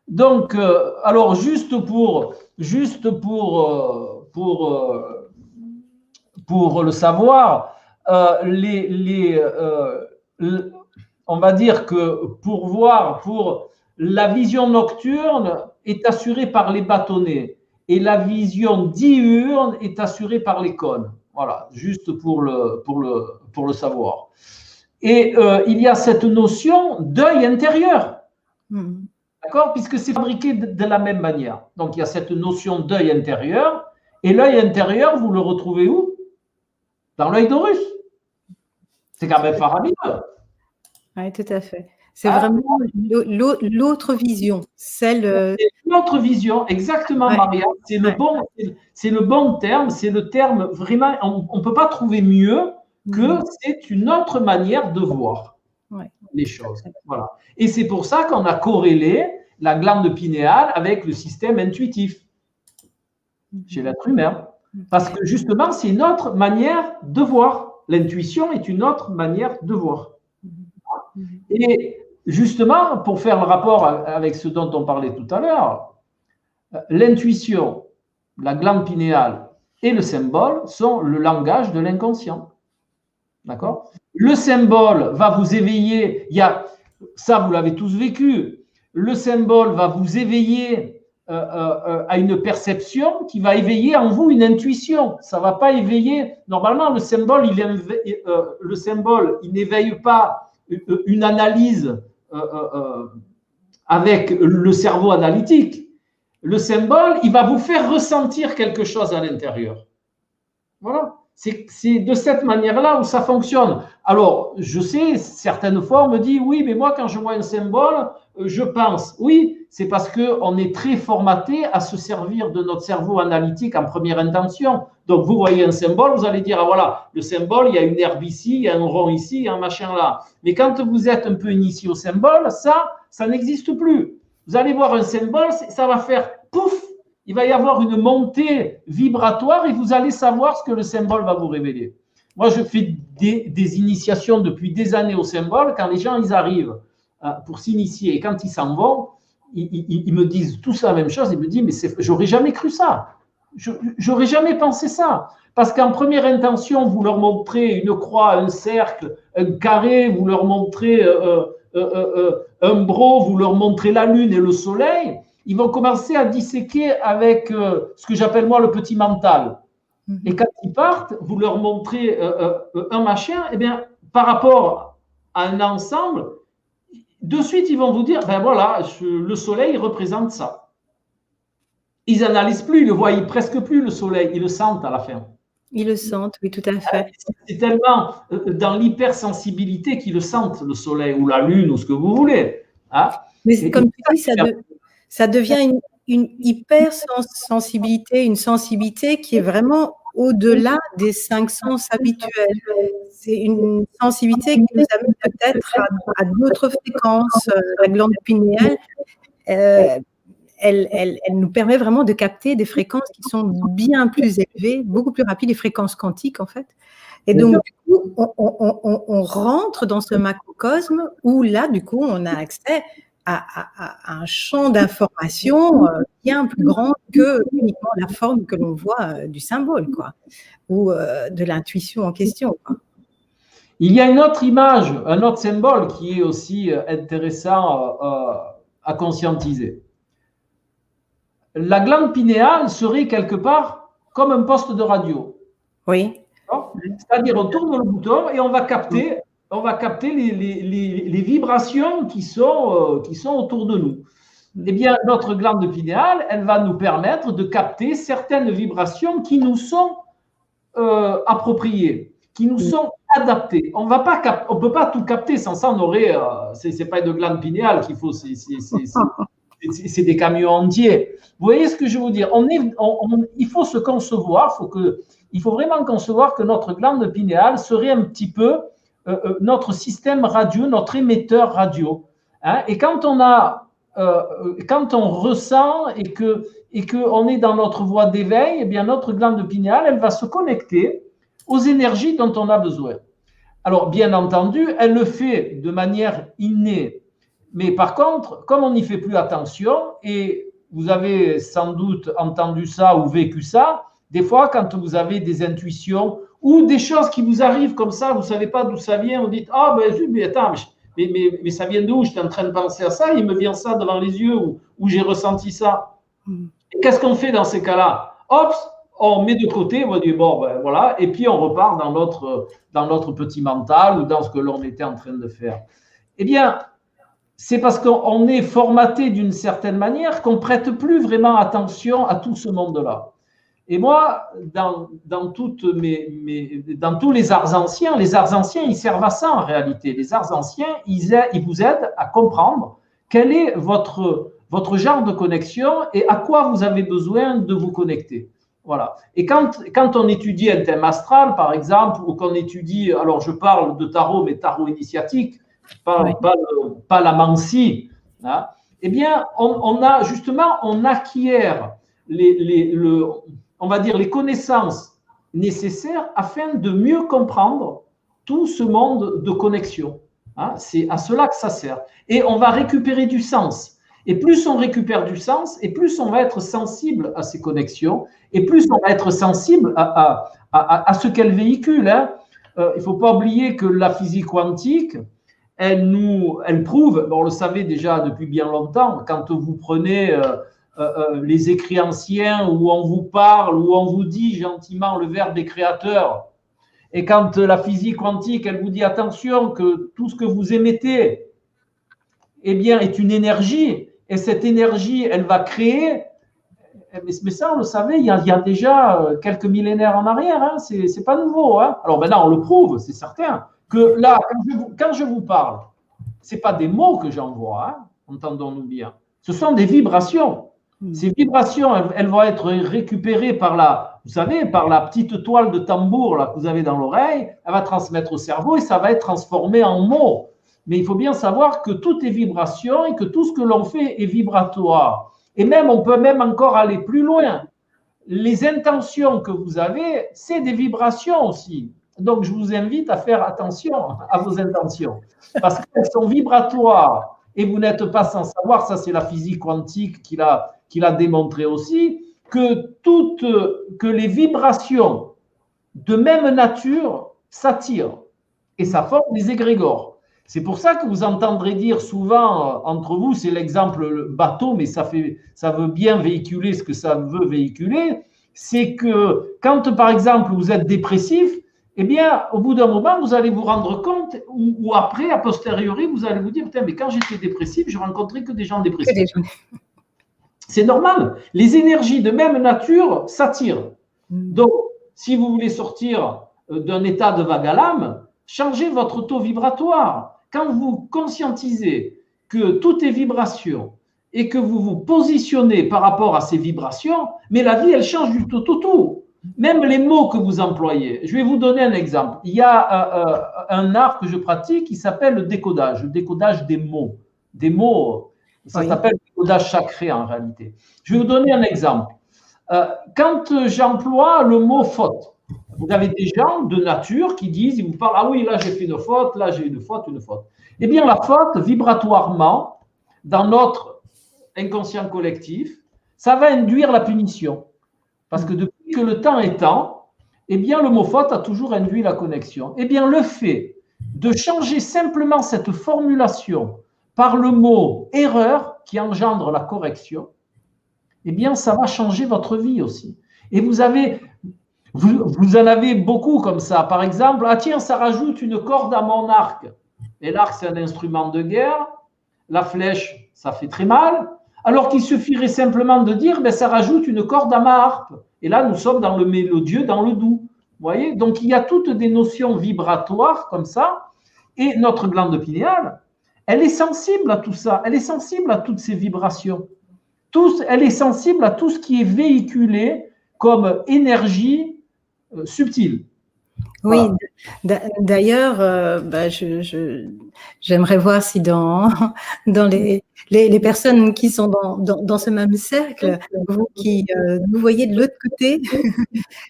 Donc, alors, juste pour le savoir, on va dire que pour la vision nocturne est assurée par les bâtonnets et la vision diurne est assurée par les cônes. Voilà, juste pour le savoir. Et il y a cette notion d'œil intérieur. D'accord? Puisque c'est fabriqué de la même manière. Donc, il y a cette notion d'œil intérieur. Et l'œil intérieur, vous le retrouvez où? Dans l'œil d'Horus. C'est quand même faramineux. Oui, tout à fait. C'est vraiment l'autre vision. C'est l'autre vision, exactement, ouais. Maria. C'est le bon terme. C'est le terme vraiment, on ne peut pas trouver mieux que c'est une autre manière de voir les choses. Voilà. Et c'est pour ça qu'on a corrélé la glande pinéale avec le système intuitif chez l'être humain. Parce que justement, c'est une autre manière de voir. L'intuition est une autre manière de voir. Et justement, pour faire le rapport avec ce dont on parlait tout à l'heure, l'intuition, la glande pinéale et le symbole sont le langage de l'inconscient. D'accord? Le symbole va vous éveiller, ça vous l'avez tous vécu, le symbole va vous éveiller à une perception qui va éveiller en vous une intuition. Ça ne va pas éveiller, normalement le symbole, il n'éveille pas une analyse avec le cerveau analytique. Le symbole, il va vous faire ressentir quelque chose à l'intérieur. Voilà. C'est de cette manière-là où ça fonctionne. Alors, je sais, certaines fois, on me dit, oui, mais moi, quand je vois un symbole, je pense. Oui, c'est parce qu'on est très formaté à se servir de notre cerveau analytique en première intention. Donc, vous voyez un symbole, vous allez dire, ah voilà, le symbole, il y a une herbe ici, il y a un rond ici, il y a un machin là. Mais quand vous êtes un peu initié au symbole, ça n'existe plus. Vous allez voir un symbole, ça va faire pouf. Il va y avoir une montée vibratoire et vous allez savoir ce que le symbole va vous révéler. Moi, je fais des initiations depuis des années au symbole. Quand les gens ils arrivent pour s'initier et quand ils s'en vont, ils me disent tous la même chose. Ils me disent, mais j'aurais jamais cru ça. J'aurais jamais pensé ça. Parce qu'en première intention, vous leur montrez une croix, un cercle, un carré, vous leur montrez un bro, vous leur montrez la lune et le soleil. Ils vont commencer à disséquer avec ce que j'appelle moi le petit mental. Et quand ils partent, vous leur montrez un machin, et bien, par rapport à un ensemble, de suite, ils vont vous dire, ben voilà, le soleil représente ça. Ils n'analysent plus, ils ne le voient presque plus, le soleil, ils le sentent à la fin. Ils le sentent, oui, tout à fait. C'est tellement dans l'hypersensibilité qu'ils le sentent, le soleil, ou la lune, ou ce que vous voulez. Hein. Mais comme tu dis, ça devient une hypersensibilité, une sensibilité qui est vraiment au-delà des 5 sens habituels. C'est une sensibilité qui nous amène peut-être à d'autres fréquences. La glande pinéale, elle nous permet vraiment de capter des fréquences qui sont bien plus élevées, beaucoup plus rapides, les fréquences quantiques en fait. Et donc, du coup, on rentre dans ce macrocosme où là, du coup, on a accès a un champ d'information bien plus grand que uniquement la forme que l'on voit du symbole, quoi, ou de l'intuition en question, quoi. Il y a une autre image, un autre symbole qui est aussi intéressant à conscientiser. La glande pinéale serait quelque part comme un poste de radio. Oui. C'est-à-dire, on tourne le bouton et on va capter les vibrations qui sont autour de nous. Eh bien, notre glande pinéale, elle va nous permettre de capter certaines vibrations qui nous sont appropriées, qui nous sont adaptées. On ne peut pas tout capter, sans ça, on aurait. C'est pas une glande pinéale qu'il faut, c'est des camions entiers. Vous voyez ce que je veux dire? Il faut se concevoir, il faut vraiment concevoir que notre glande pinéale serait un petit peu notre système radio, notre émetteur radio. Hein? Et quand on ressent et qu'on est dans notre voie d'éveil, eh bien notre glande pinéale, elle va se connecter aux énergies dont on a besoin. Alors, bien entendu, elle le fait de manière innée. Mais par contre, comme on n'y fait plus attention, et vous avez sans doute entendu ça ou vécu ça, des fois, quand vous avez des intuitions ou des choses qui vous arrivent comme ça, vous ne savez pas d'où ça vient, vous dites « Ah, mais attends, mais ça vient d'où? J'étais en train de penser à ça, il me vient ça devant les yeux ou j'ai ressenti ça. » Qu'est-ce qu'on fait dans ces cas-là? Hop, on met de côté, on dit « Bon, ben voilà », et puis on repart dans notre petit mental ou dans ce que l'on était en train de faire. Eh bien, c'est parce qu'on est formaté d'une certaine manière qu'on ne prête plus vraiment attention à tout ce monde-là. Et moi, dans tous les arts anciens, ils servent à ça en réalité. Les arts anciens, ils vous aident à comprendre quel est votre genre de connexion et à quoi vous avez besoin de vous connecter. Voilà. Et quand on étudie un thème astral, par exemple, ou qu'on étudie, alors je parle de tarot, mais tarot initiatique, pas la mancie, hein, eh bien, on acquiert on va dire les connaissances nécessaires afin de mieux comprendre tout ce monde de connexion. Hein, c'est à cela que ça sert. Et on va récupérer du sens. Et plus on récupère du sens, et plus on va être sensible à ces connexions, et plus on va être sensible à ce qu'elles véhiculent. Hein. Il ne faut pas oublier que la physique quantique, elle prouve, on le savait déjà depuis bien longtemps, quand vous prenez les écrits anciens où on vous parle, où on vous dit gentiment le verbe des créateurs, et quand la physique quantique, elle vous dit attention que tout ce que vous émettez, eh bien, est une énergie, et cette énergie, elle va créer, mais ça, on le savait, il y a déjà quelques millénaires en arrière, hein, c'est pas nouveau. Hein. Alors maintenant, on le prouve, c'est certain, que là, quand je vous parle, ce n'est pas des mots que j'envoie, hein, entendons-nous bien, ce sont des vibrations. Ces vibrations, elles vont être récupérées par la petite toile de tambour là, que vous avez dans l'oreille, elle va transmettre au cerveau et ça va être transformé en mots. Mais il faut bien savoir que tout est vibration et que tout ce que l'on fait est vibratoire. Et même, on peut même encore aller plus loin. Les intentions que vous avez, c'est des vibrations aussi. Donc, je vous invite à faire attention à vos intentions parce qu'elles sont vibratoires et vous n'êtes pas sans savoir, ça c'est la physique quantique qui l'a démontré aussi, que les vibrations de même nature s'attirent et ça forme des égrégores. C'est pour ça que vous entendrez dire souvent entre vous, c'est l'exemple bateau, mais ça veut bien véhiculer ce que ça veut véhiculer, c'est que quand par exemple vous êtes dépressif, eh bien au bout d'un moment vous allez vous rendre compte ou après, a posteriori, vous allez vous dire putain, mais quand j'étais dépressif, je rencontrais que des gens dépressifs. C'est normal. Les énergies de même nature s'attirent. Donc, si vous voulez sortir d'un état de vague à l'âme, changez votre taux vibratoire. Quand vous conscientisez que tout est vibration et que vous vous positionnez par rapport à ces vibrations, mais la vie, elle change du tout. Même les mots que vous employez. Je vais vous donner un exemple. Il y a un art que je pratique qui s'appelle le décodage des mots. Des mots, ça s'appelle le décodage sacré en réalité. Je vais vous donner un exemple. Quand j'emploie le mot faute, vous avez des gens de nature qui disent, ils vous parlent, ah oui, là j'ai fait une faute, là j'ai une faute. Eh bien, la faute, vibratoirement, dans notre inconscient collectif, ça va induire la punition. Parce que depuis que le temps est temps, eh bien, le mot faute a toujours induit la connexion. Eh bien, le fait de changer simplement cette formulation par le mot erreur qui engendre la correction, eh bien, ça va changer votre vie aussi. Et vous en avez beaucoup comme ça. Par exemple, ah tiens, ça rajoute une corde à mon arc. Et l'arc, c'est un instrument de guerre. La flèche, ça fait très mal. Alors qu'il suffirait simplement de dire, ben, ça rajoute une corde à ma harpe. Et là, nous sommes dans le mélodieux, dans le doux. Vous voyez? Donc, il y a toutes des notions vibratoires comme ça. Et notre glande pinéale, elle est sensible à tout ça. Elle est sensible à toutes ces vibrations. Elle est sensible à tout ce qui est véhiculé comme énergie subtile. Oui, Voilà. d'ailleurs, j'aimerais voir si dans les personnes qui sont dans ce même cercle, vous qui nous voyez de l'autre côté,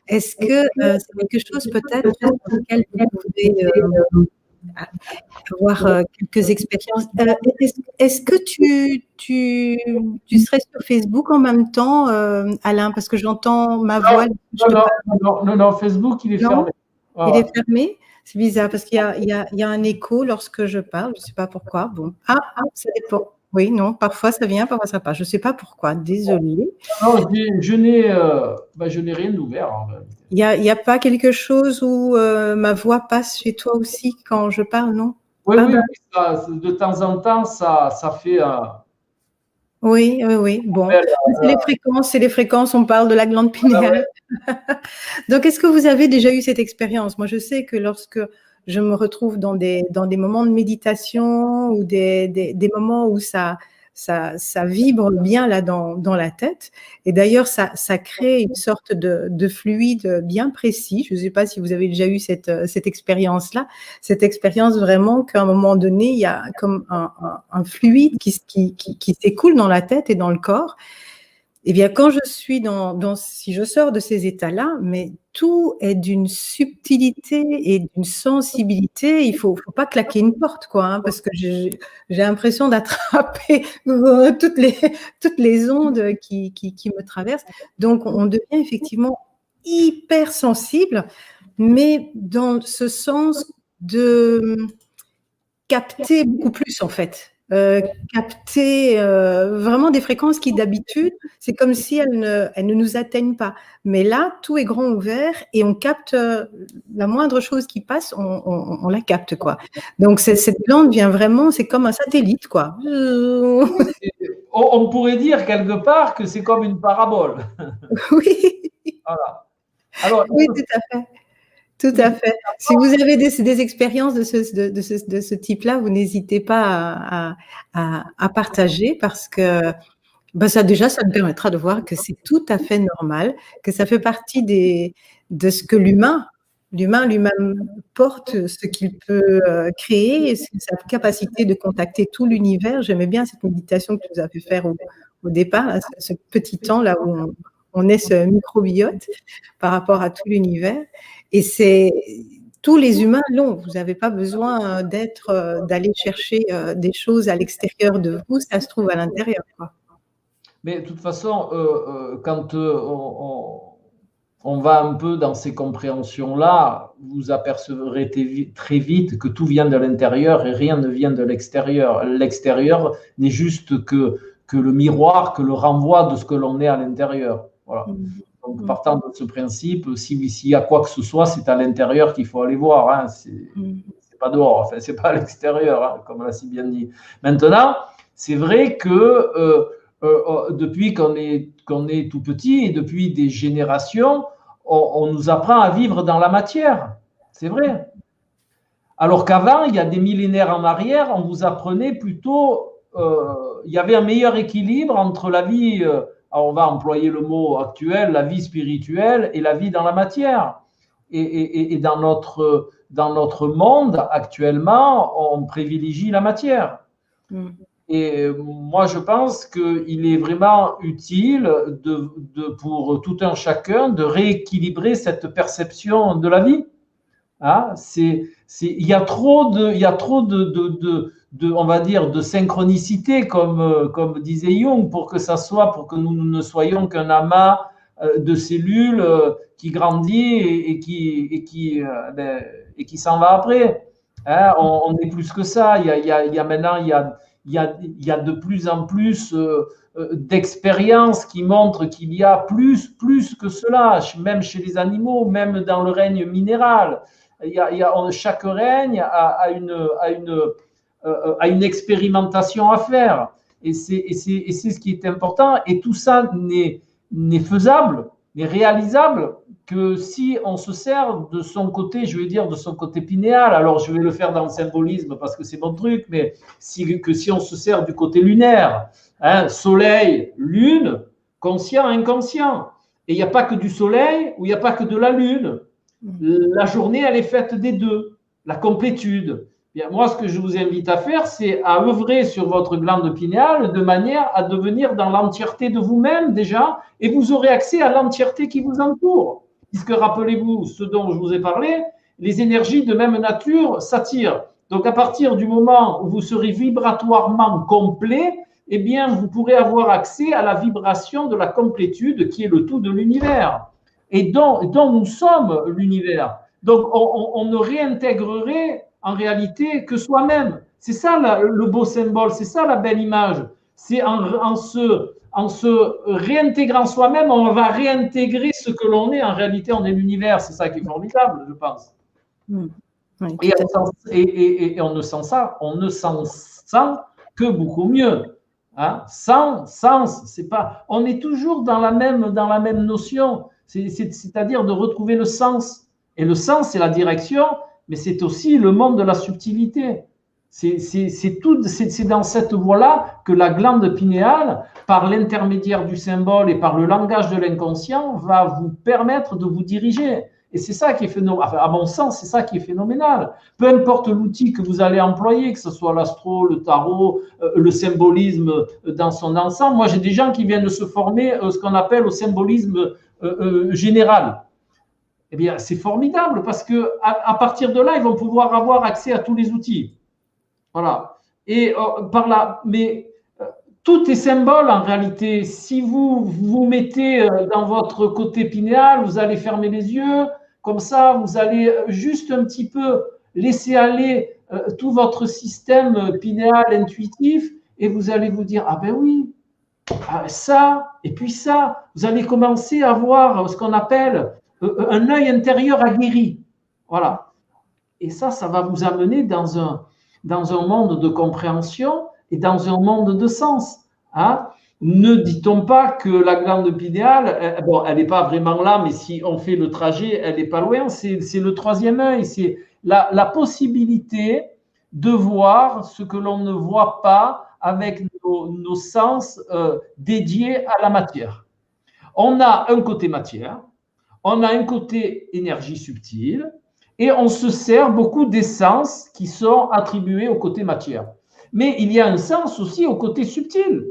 est-ce que c'est quelque chose peut-être dans lequel vous pouvez avoir quelques expériences. Est-ce que tu serais sur Facebook en même temps, Alain, parce que j'entends ma voix. Non, Facebook, il est fermé. Il est fermé. C'est bizarre parce qu'il y a un écho lorsque je parle. Je ne sais pas pourquoi. Bon, ça dépend. Oui, non, parfois ça vient, parfois ça passe. Je ne sais pas pourquoi. Désolée. Non, je n'ai rien d'ouvert. Il n'y a pas quelque chose où ma voix passe chez toi aussi quand je parle, non? Oui, ça, de temps en temps, ça fait un. Oui. Bon, c'est les fréquences, on parle de la glande pinéale. Donc, est-ce que vous avez déjà eu cette expérience? Moi, je sais que lorsque je me retrouve dans des moments de méditation ou des moments où ça vibre bien là dans la tête. Et d'ailleurs, ça crée une sorte de fluide bien précis. Je ne sais pas si vous avez déjà eu cette expérience-là. Cette expérience vraiment qu'à un moment donné, il y a comme un fluide qui s'écoule dans la tête et dans le corps. Eh bien, quand je suis si je sors de ces états-là, mais tout est d'une subtilité et d'une sensibilité. Il faut pas claquer une porte, quoi, hein, parce que j'ai l'impression d'attraper toutes les ondes qui me traversent. Donc, on devient effectivement hyper sensible, mais dans ce sens de capter beaucoup plus, en fait. Capter vraiment des fréquences qui d'habitude, c'est comme si elles ne nous atteignent pas. Mais là, tout est grand ouvert et on capte la moindre chose qui passe, on la capte, quoi. Donc, cette glande vient vraiment, c'est comme un satellite, quoi. On pourrait dire quelque part que c'est comme une parabole. Oui. Voilà. Alors, oui, tout à fait. Tout à fait. Si vous avez des expériences de ce type-là, vous n'hésitez pas à partager parce que ça me permettra de voir que c'est tout à fait normal, que ça fait partie de ce que l'humain lui-même porte, ce qu'il peut créer, sa capacité de contacter tout l'univers. J'aimais bien cette méditation que tu nous as fait faire au départ, ce petit temps là où on est ce microbiote par rapport à tout l'univers. Et c'est tous les humains l'ont. Vous n'avez pas besoin d'aller chercher des choses à l'extérieur de vous, ça se trouve à l'intérieur, quoi. Mais de toute façon, quand on va un peu dans ces compréhensions-là, vous apercevrez très vite que tout vient de l'intérieur et rien ne vient de l'extérieur. L'extérieur n'est juste que le miroir, que le renvoi de ce que l'on est à l'intérieur. Voilà. Donc, partant de ce principe, s'il y a quoi que ce soit, c'est à l'intérieur qu'il faut aller voir. Hein. C'est pas dehors, enfin, c'est pas à l'extérieur, hein, comme on l'a si bien dit. Maintenant, c'est vrai que depuis qu'on est tout petit et depuis des générations, on nous apprend à vivre dans la matière. C'est vrai. Alors qu'avant, il y a des millénaires en arrière, on vous apprenait plutôt, il y avait un meilleur équilibre entre la vie, on va employer le mot actuel, la vie spirituelle et la vie dans la matière. Et dans notre monde actuellement, on privilégie la matière. Et moi, je pense qu'il est vraiment utile pour tout un chacun de rééquilibrer cette perception de la vie. Hein, il y a trop on va dire, de synchronicité, comme disait Jung, pour que nous ne soyons qu'un amas de cellules qui grandit et qui s'en va après. Hein, on est plus que ça. Maintenant, il y a de plus en plus d'expériences qui montrent qu'il y a plus que cela, même chez les animaux, même dans le règne minéral. Chaque règne a une expérimentation à faire. Et c'est ce qui est important. Et tout ça n'est faisable, n'est réalisable que si on se sert de son côté, je vais dire de son côté pinéal. Alors je vais le faire dans le symbolisme parce que c'est mon truc, mais si on se sert du côté lunaire, hein, soleil, lune, conscient, inconscient. Et il n'y a pas que du soleil ou il n'y a pas que de la lune. La journée, elle est faite des deux, la complétude. Bien, moi, ce que je vous invite à faire, c'est à œuvrer sur votre glande pinéale de manière à devenir dans l'entièreté de vous-même déjà, et vous aurez accès à l'entièreté qui vous entoure. Puisque rappelez-vous ce dont je vous ai parlé, les énergies de même nature s'attirent. Donc, à partir du moment où vous serez vibratoirement complet, eh bien, vous pourrez avoir accès à la vibration de la complétude qui est le tout de l'univers et dont nous sommes l'univers. Donc, on ne réintégrerait en réalité que soi-même. C'est ça le beau symbole, c'est ça la belle image. C'est en se réintégrant soi-même, on va réintégrer ce que l'on est. En réalité, on est l'univers. C'est ça qui est formidable, je pense. Oui, et on ne s'en sent que beaucoup mieux. Hein? Sans sens, c'est pas. On est toujours dans la même notion. C'est-à-dire de retrouver le sens. Et le sens, c'est la direction, mais c'est aussi le monde de la subtilité. C'est dans cette voie-là que la glande pinéale, par l'intermédiaire du symbole et par le langage de l'inconscient, va vous permettre de vous diriger. Et c'est ça qui est phénoménal. Enfin, à mon sens, c'est ça qui est phénoménal. Peu importe l'outil que vous allez employer, que ce soit l'astro, le tarot, le symbolisme dans son ensemble. Moi, j'ai des gens qui viennent de se former ce qu'on appelle au symbolisme général. Eh bien, c'est formidable parce que à partir de là, ils vont pouvoir avoir accès à tous les outils. Voilà. Et mais tout est symbole en réalité. Si vous vous mettez dans votre côté pinéal, vous allez fermer les yeux. Comme ça, vous allez juste un petit peu laisser aller tout votre système pinéal intuitif et vous allez vous dire, ah ben oui, ça, et puis ça. Vous allez commencer à voir ce qu'on appelle un œil intérieur aguerri. Voilà. Et ça va vous amener dans un monde de compréhension et dans un monde de sens. Hein? Ne dit-on pas que la glande pinéale, elle n'est pas vraiment là, mais si on fait le trajet, elle n'est pas loin. C'est le troisième œil. C'est la possibilité de voir ce que l'on ne voit pas avec nos sens dédiés à la matière. On a un côté matière, on a un côté énergie subtile, et on se sert beaucoup des sens qui sont attribués au côté matière. Mais il y a un sens aussi au côté subtil.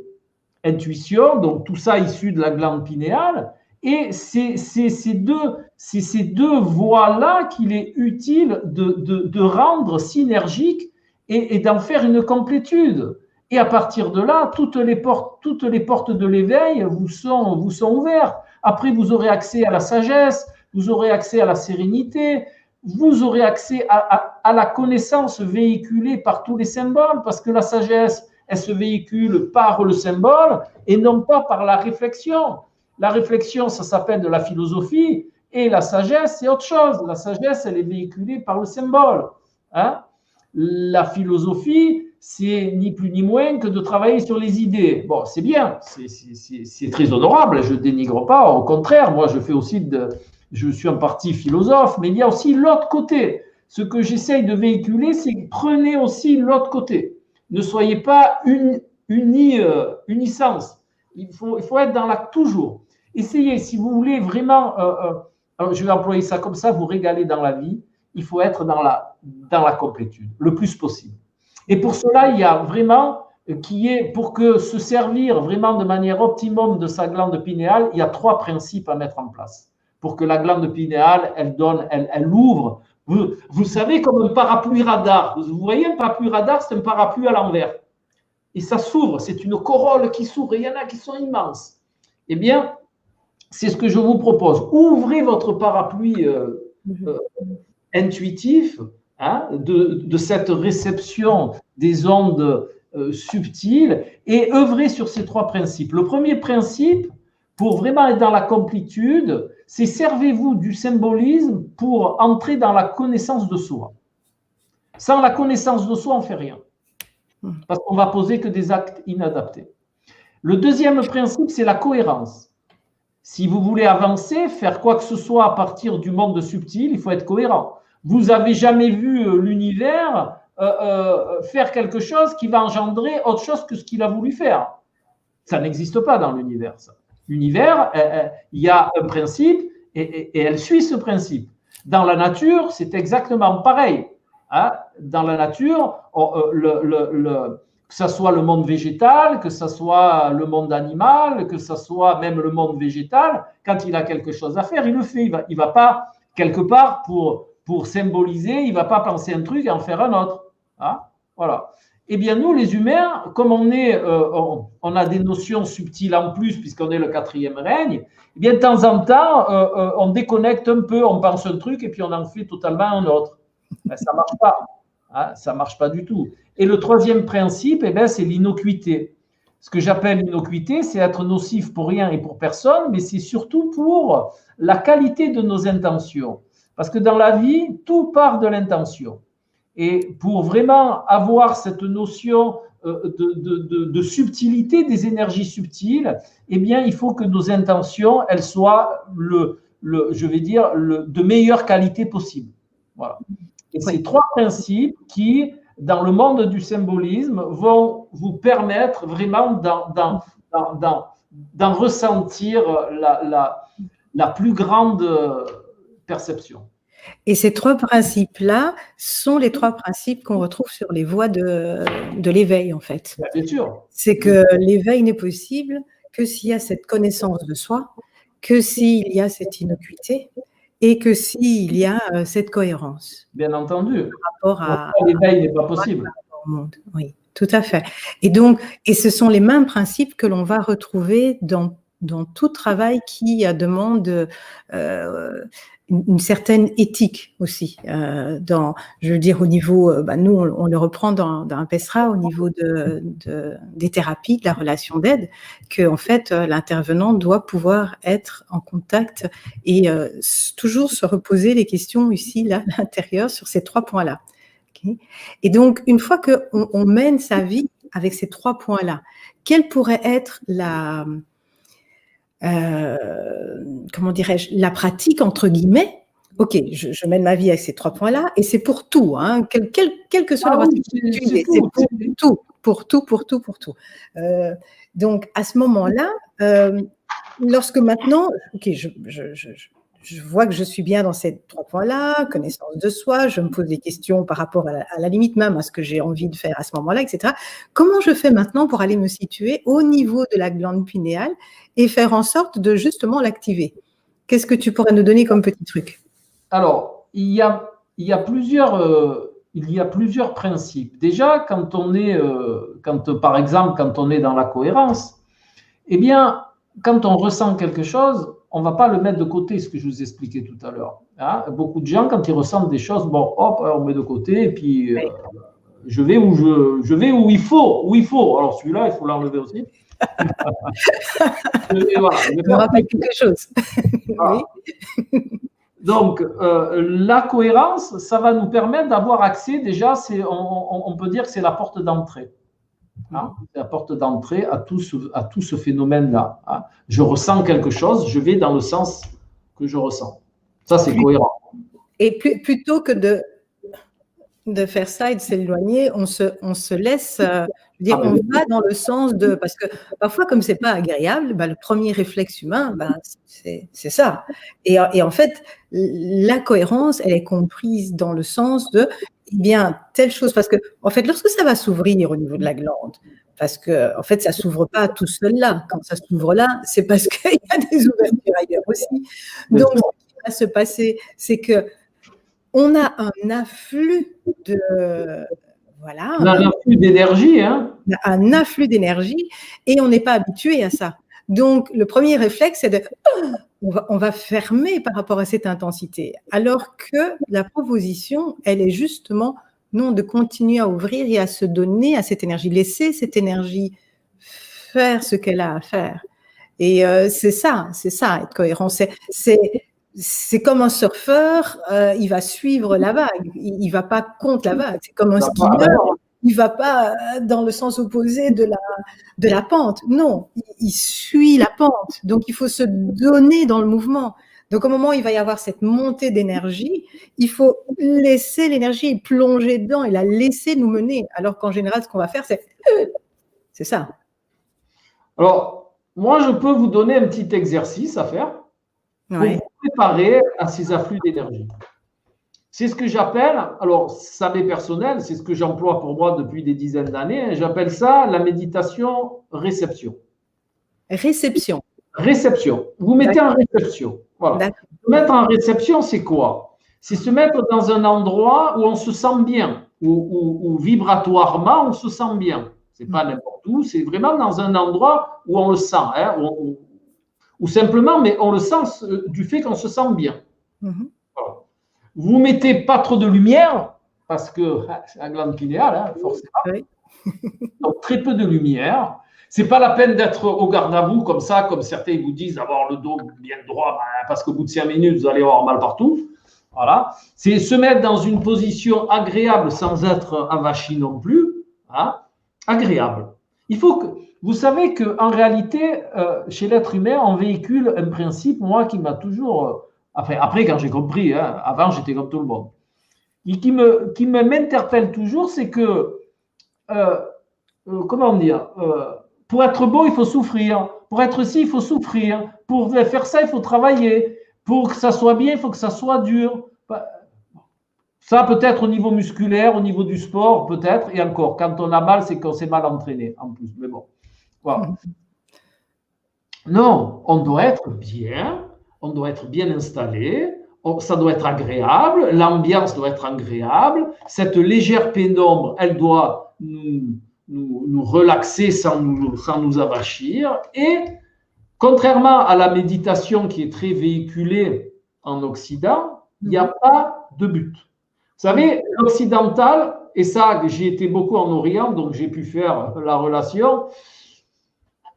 Intuition, donc tout ça issu de la glande pinéale, et c'est ces deux voies-là qu'il est utile de rendre synergiques et d'en faire une complétude. Et à partir de là, toutes les portes de l'éveil vous sont ouvertes. Après, vous aurez accès à la sagesse, vous aurez accès à la sérénité, vous aurez accès à la connaissance véhiculée par tous les symboles, parce que la sagesse, elle se véhicule par le symbole et non pas par la réflexion. La réflexion, ça s'appelle de la philosophie, et la sagesse, c'est autre chose. La sagesse, elle est véhiculée par le symbole. Hein? La philosophie, c'est ni plus ni moins que de travailler sur les idées. Bon, c'est bien, c'est très honorable, je ne dénigre pas, au contraire, moi je suis en partie philosophe, mais il y a aussi l'autre côté. Ce que j'essaye de véhiculer, c'est que prenez aussi l'autre côté. Ne soyez pas unisens. Il faut être dans l'acte toujours. Essayez, si vous voulez vraiment, je vais employer ça comme ça, vous régaler dans la vie, il faut être dans la complétude, le plus possible. Et pour cela, il y a vraiment, pour que se servir vraiment de manière optimum de sa glande pinéale, il y a 3 principes à mettre en place. Pour que la glande pinéale, elle ouvre Vous savez, comme un parapluie radar. Vous voyez un parapluie radar, c'est un parapluie à l'envers. Et ça s'ouvre, c'est une corolle qui s'ouvre, et il y en a qui sont immenses. Eh bien, c'est ce que je vous propose. Ouvrez votre parapluie intuitif, hein, de cette réception des ondes subtiles, et œuvrez sur ces 3 principes. Le premier principe, pour vraiment être dans la complétude, c'est servez-vous du symbolisme pour entrer dans la connaissance de soi. Sans la connaissance de soi, on ne fait rien. Parce qu'on va poser que des actes inadaptés. Le deuxième principe, c'est la cohérence. Si vous voulez avancer, faire quoi que ce soit à partir du monde subtil, il faut être cohérent. Vous n'avez jamais vu l'univers faire quelque chose qui va engendrer autre chose que ce qu'il a voulu faire. Ça n'existe pas dans l'univers. L'univers, il y a un principe et elle suit ce principe. Dans la nature, c'est exactement pareil. Hein? Dans la nature, que ce soit le monde végétal, que ce soit le monde animal, que ce soit même le monde végétal, quand il a quelque chose à faire, il le fait. Il va pas, quelque part, pour symboliser, il ne va pas penser un truc et en faire un autre. Hein? Voilà. Eh bien, nous, les humains, comme on a des notions subtiles en plus, puisqu'on est le 4e règne, eh bien, de temps en temps, on déconnecte un peu, on pense un truc et puis on en fait totalement un autre. Ben, ça ne marche pas. Hein, ça ne marche pas du tout. Et le 3e principe, eh bien, c'est l'innocuité. Ce que j'appelle l'innocuité, c'est être nocif pour rien et pour personne, mais c'est surtout pour la qualité de nos intentions. Parce que dans la vie, tout part de l'intention. Et pour vraiment avoir cette notion de subtilité des énergies subtiles, eh bien, il faut que nos intentions, elles soient, je vais dire, de meilleure qualité possible. Voilà. Et ces 3 principes qui, dans le monde du symbolisme, vont vous permettre vraiment d'en ressentir la plus grande perception. Et ces 3 principes-là sont les 3 principes qu'on retrouve sur les voies de l'éveil, en fait. Bien sûr. C'est que l'éveil n'est possible que s'il y a cette connaissance de soi, que s'il y a cette innocuité et que s'il y a cette cohérence. Bien entendu. Par rapport à l'éveil n'est pas possible. Au monde. Oui, tout à fait. Et ce sont les mêmes principes que l'on va retrouver dans tout travail qui demande une certaine éthique aussi. Je veux dire, au niveau, nous, on le reprend dans un PESRA, au niveau des thérapies, de la relation d'aide, que en fait, l'intervenant doit pouvoir être en contact et toujours se reposer les questions ici, là, à l'intérieur, sur ces 3 points-là. Okay. Et donc, une fois qu'on mène sa vie avec ces 3 points-là, quelle pourrait être comment dirais-je, la pratique, entre guillemets? Ok, je mène ma vie avec ces 3 points-là, et c'est pour tout, hein, quelle que soit la pratique, c'est pour tout. Donc, à ce moment-là, lorsque maintenant, ok, je vois que je suis bien dans ces 3 points-là, connaissance de soi, je me pose des questions par rapport à la limite même à ce que j'ai envie de faire à ce moment-là, etc. Comment je fais maintenant pour aller me situer au niveau de la glande pinéale et faire en sorte de justement l'activer? Qu'est-ce que tu pourrais nous donner comme petit truc? Alors, il y a plusieurs principes. Déjà, par exemple, quand on est dans la cohérence, eh bien, quand on ressent quelque chose, on ne va pas le mettre de côté, ce que je vous expliquais tout à l'heure. Hein, beaucoup de gens, quand ils ressentent des choses, bon, hop, on met de côté, et puis je vais où il faut. Alors celui-là, il faut l'enlever aussi. Voilà, je me rappelle quelque chose. Voilà. Oui. Donc, la cohérence, ça va nous permettre d'avoir accès, déjà, on peut dire que c'est la porte d'entrée. Hein, c'est la porte d'entrée à tout ce phénomène-là. Hein. Je ressens quelque chose, je vais dans le sens que je ressens. Ça, c'est cohérent. Et plutôt que de faire ça et de s'éloigner, on se laisse, on va dans le sens de, parce que parfois, comme c'est pas agréable, le premier réflexe humain, c'est ça. Et en fait, la cohérence, elle est comprise dans le sens de, eh bien, telle chose, parce que, en fait, lorsque ça va s'ouvrir au niveau de la glande, parce que, en fait, ça s'ouvre pas tout seul là. Quand ça s'ouvre là, c'est parce qu'il y a des ouvertures ailleurs aussi. Donc, ce qui va se passer, c'est que on a un afflux de, voilà, On a un afflux d'énergie, hein. un afflux d'énergie et on n'est pas habitué à ça. Donc, le premier réflexe, c'est de on va fermer par rapport à cette intensité. Alors que la proposition, elle est justement non de continuer à ouvrir et à se donner à cette énergie, laisser cette énergie faire ce qu'elle a à faire. Et c'est ça, être cohérent. C'est comme un surfeur, il va suivre la vague, il va pas contre la vague. C'est comme un skieur, il va pas dans le sens opposé de la pente. Non, il suit la pente. Donc, il faut se donner dans le mouvement. Donc, au moment où il va y avoir cette montée d'énergie, il faut laisser l'énergie plonger dedans et la laisser nous mener. Alors qu'en général, ce qu'on va faire, c'est ça. Alors, moi, je peux vous donner un petit exercice à faire pour vous préparer à ces afflux d'énergie. C'est ce que j'appelle, alors ça m'est personnel, c'est ce que j'emploie pour moi depuis des dizaines d'années, j'appelle ça la méditation réception. Réception. Réception. Vous mettez en réception. Voilà. Se mettre en réception, c'est quoi? C'est se mettre dans un endroit où on se sent bien, où vibratoirement on se sent bien. C'est pas n'importe où, c'est vraiment dans un endroit où on le sent, hein, ou simplement, mais on le sent du fait qu'on se sent bien. Voilà. Vous mettez pas trop de lumière, parce que c'est la glande pinéale, hein, forcément. Donc, très peu de lumière. C'est pas la peine d'être au garde à vous comme ça, comme certains vous disent, avoir le dos bien droit, parce qu'au bout de 5 minutes, vous allez avoir mal partout. Voilà. C'est se mettre dans une position agréable sans être avachi non plus. Hein. Agréable. Il faut que, vous savez qu'en réalité, chez l'être humain, on véhicule un principe, moi, qui m'a toujours. Après, quand j'ai compris, hein, avant, j'étais comme tout le monde. Et qui m'interpelle toujours, c'est que, comment dire, pour être beau, il faut souffrir. Pour être ci, il faut souffrir. Pour faire ça, il faut travailler. Pour que ça soit bien, il faut que ça soit dur. Ça, peut-être au niveau musculaire, au niveau du sport, peut-être. Et encore, quand on a mal, c'est qu'on s'est mal entraîné, en plus. Mais bon, voilà. Non, on doit être bien. On doit être bien installé. Ça doit être agréable. L'ambiance doit être agréable. Cette légère pénombre, elle doit nous relaxer sans nous avachir. Et contrairement à la méditation qui est très véhiculée en Occident, il n'y a pas de but. Vous savez, l'occidental, et ça, j'ai été beaucoup en Orient, donc j'ai pu faire la relation.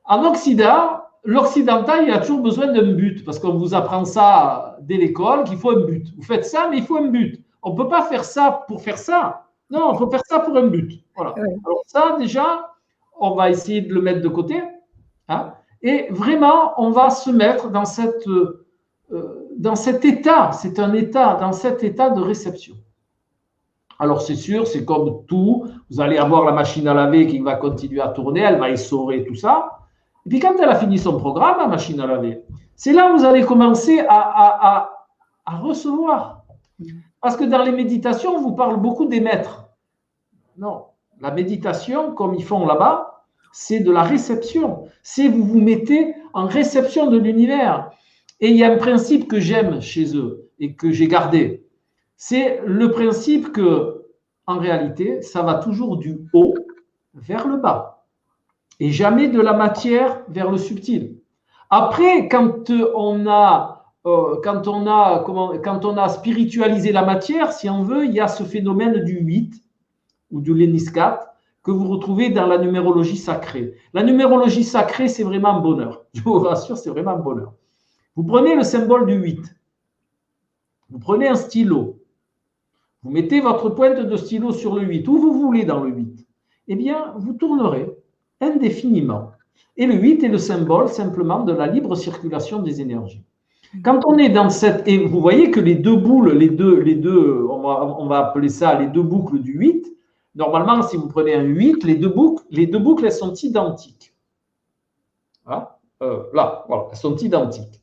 En Occident, l'occidental, il a toujours besoin d'un but, parce qu'on vous apprend ça dès l'école, qu'il faut un but. Vous faites ça, mais il faut un but. On ne peut pas faire ça pour faire ça. Non, il faut faire ça pour un but. Voilà. Alors ça, déjà, on va essayer de le mettre de côté. Hein, et vraiment, on va se mettre dans cet état. C'est un état, dans cet état de réception. Alors, c'est sûr, c'est comme tout. Vous allez avoir la machine à laver qui va continuer à tourner, elle va essorer tout ça. Et puis, quand elle a fini son programme, la machine à laver, c'est là où vous allez commencer à recevoir. Parce que dans les méditations, on vous parle beaucoup d'émettre. Non, la méditation, comme ils font là-bas, c'est de la réception. C'est vous vous mettez en réception de l'univers. Et il y a un principe que j'aime chez eux et que j'ai gardé. C'est le principe que, en réalité, ça va toujours du haut vers le bas et jamais de la matière vers le subtil. Après, quand on a spiritualisé la matière, si on veut, il y a ce phénomène du 8 ou du Léniscat que vous retrouvez dans la numérologie sacrée. La numérologie sacrée, c'est vraiment un bonheur. Je vous rassure, c'est vraiment un bonheur. Vous prenez le symbole du 8. Vous prenez un stylo. Vous mettez votre pointe de stylo sur le 8, où vous voulez dans le 8. Eh bien, vous tournerez indéfiniment. Et le 8 est le symbole simplement de la libre circulation des énergies. Quand on est dans cette... Et vous voyez que les deux boules, on va appeler ça les deux boucles du 8, normalement, si vous prenez un 8, les deux boucles, elles sont identiques. Voilà. Voilà, elles sont identiques.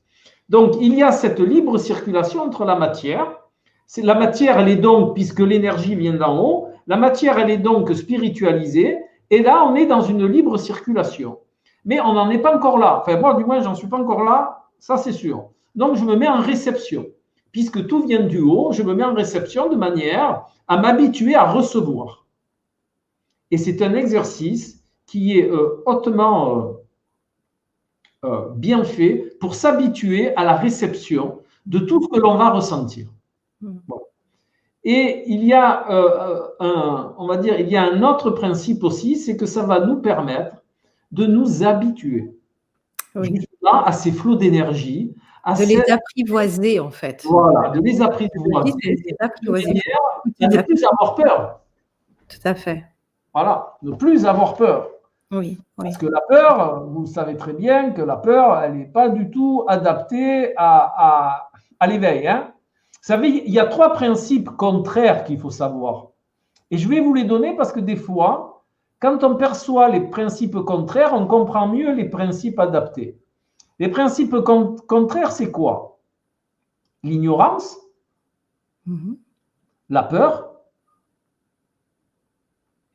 Donc, il y a cette libre circulation entre la matière. La matière, elle est donc, puisque l'énergie vient d'en haut, la matière, elle est donc spiritualisée. Et là, on est dans une libre circulation. Mais on n'en est pas encore là. Enfin, moi, du moins, j'en suis pas encore là. Ça, c'est sûr. Donc, je me mets en réception. puisque tout vient du haut, je me mets en réception de manière à m'habituer à recevoir. Et c'est un exercice qui est hautement bien fait pour s'habituer à la réception de tout ce que l'on va ressentir. Bon. Et il y a on va dire, il y a un autre principe aussi, c'est que ça va nous permettre de nous habituer justement à ces flots d'énergie. De les apprivoiser, en fait. Voilà, de les apprivoiser. De ne plus avoir peur. Tout à fait. Voilà, ne plus avoir peur. Oui, Parce que la peur, vous savez très bien que la peur, elle n'est pas du tout adaptée à l'éveil. Hein. Vous savez, il y a 3 principes contraires qu'il faut savoir. Et je vais vous les donner parce que des fois, quand on perçoit les principes contraires, on comprend mieux les principes adaptés. Les principes contraires, c'est quoi? L'ignorance, la peur,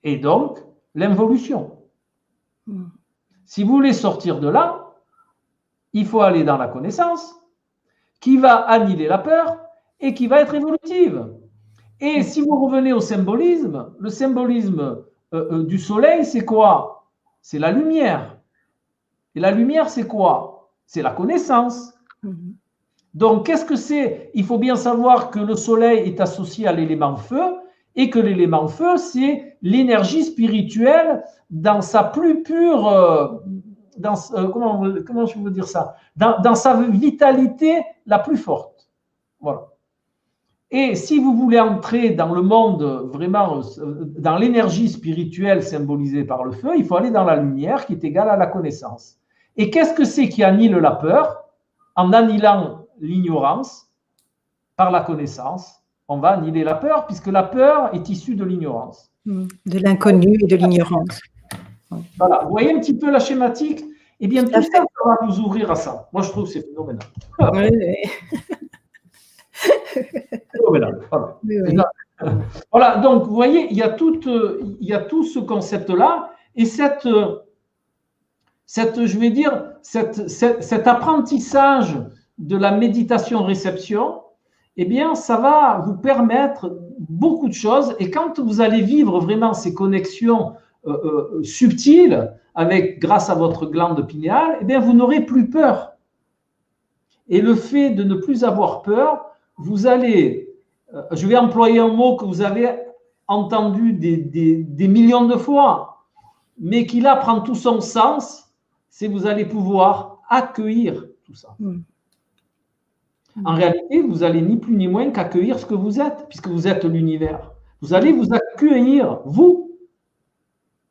et donc l'involution. Si vous voulez sortir de là, il faut aller dans la connaissance, qui va annihiler la peur et qui va être évolutive. Et si vous revenez au symbolisme, le symbolisme du soleil, c'est quoi? C'est la lumière. Et la lumière, c'est quoi? C'est la connaissance. Donc, qu'est-ce que c'est? Il faut bien savoir que le soleil est associé à l'élément feu et que l'élément feu, c'est l'énergie spirituelle dans sa plus pure, comment je veux dire ça? Dans sa vitalité la plus forte. Voilà. Et si vous voulez entrer dans le monde, vraiment, dans l'énergie spirituelle symbolisée par le feu, il faut aller dans la lumière qui est égale à la connaissance. Et qu'est-ce que c'est qui annihile la peur? En annihilant l'ignorance par la connaissance, on va annihiler la peur, puisque la peur est issue de l'ignorance. De l'inconnu et de l'ignorance. Voilà, vous voyez un petit peu la schématique? Eh bien, tout ça, ça va nous ouvrir à ça. Moi, je trouve que c'est phénoménal. Phénoménal. Voilà. Voilà, donc, vous voyez, il y a tout ce concept-là, et cet apprentissage de la méditation-réception, eh bien, ça va vous permettre beaucoup de choses. Et quand vous allez vivre vraiment ces connexions subtiles, grâce à votre glande pinéale, eh bien, vous n'aurez plus peur. Et le fait de ne plus avoir peur, vous allez, je vais employer un mot que vous avez entendu des millions de fois, mais qui là prend tout son sens, c'est vous allez pouvoir accueillir tout ça. En réalité, vous allez ni plus ni moins qu'accueillir ce que vous êtes, puisque vous êtes l'univers. Vous allez vous accueillir, vous,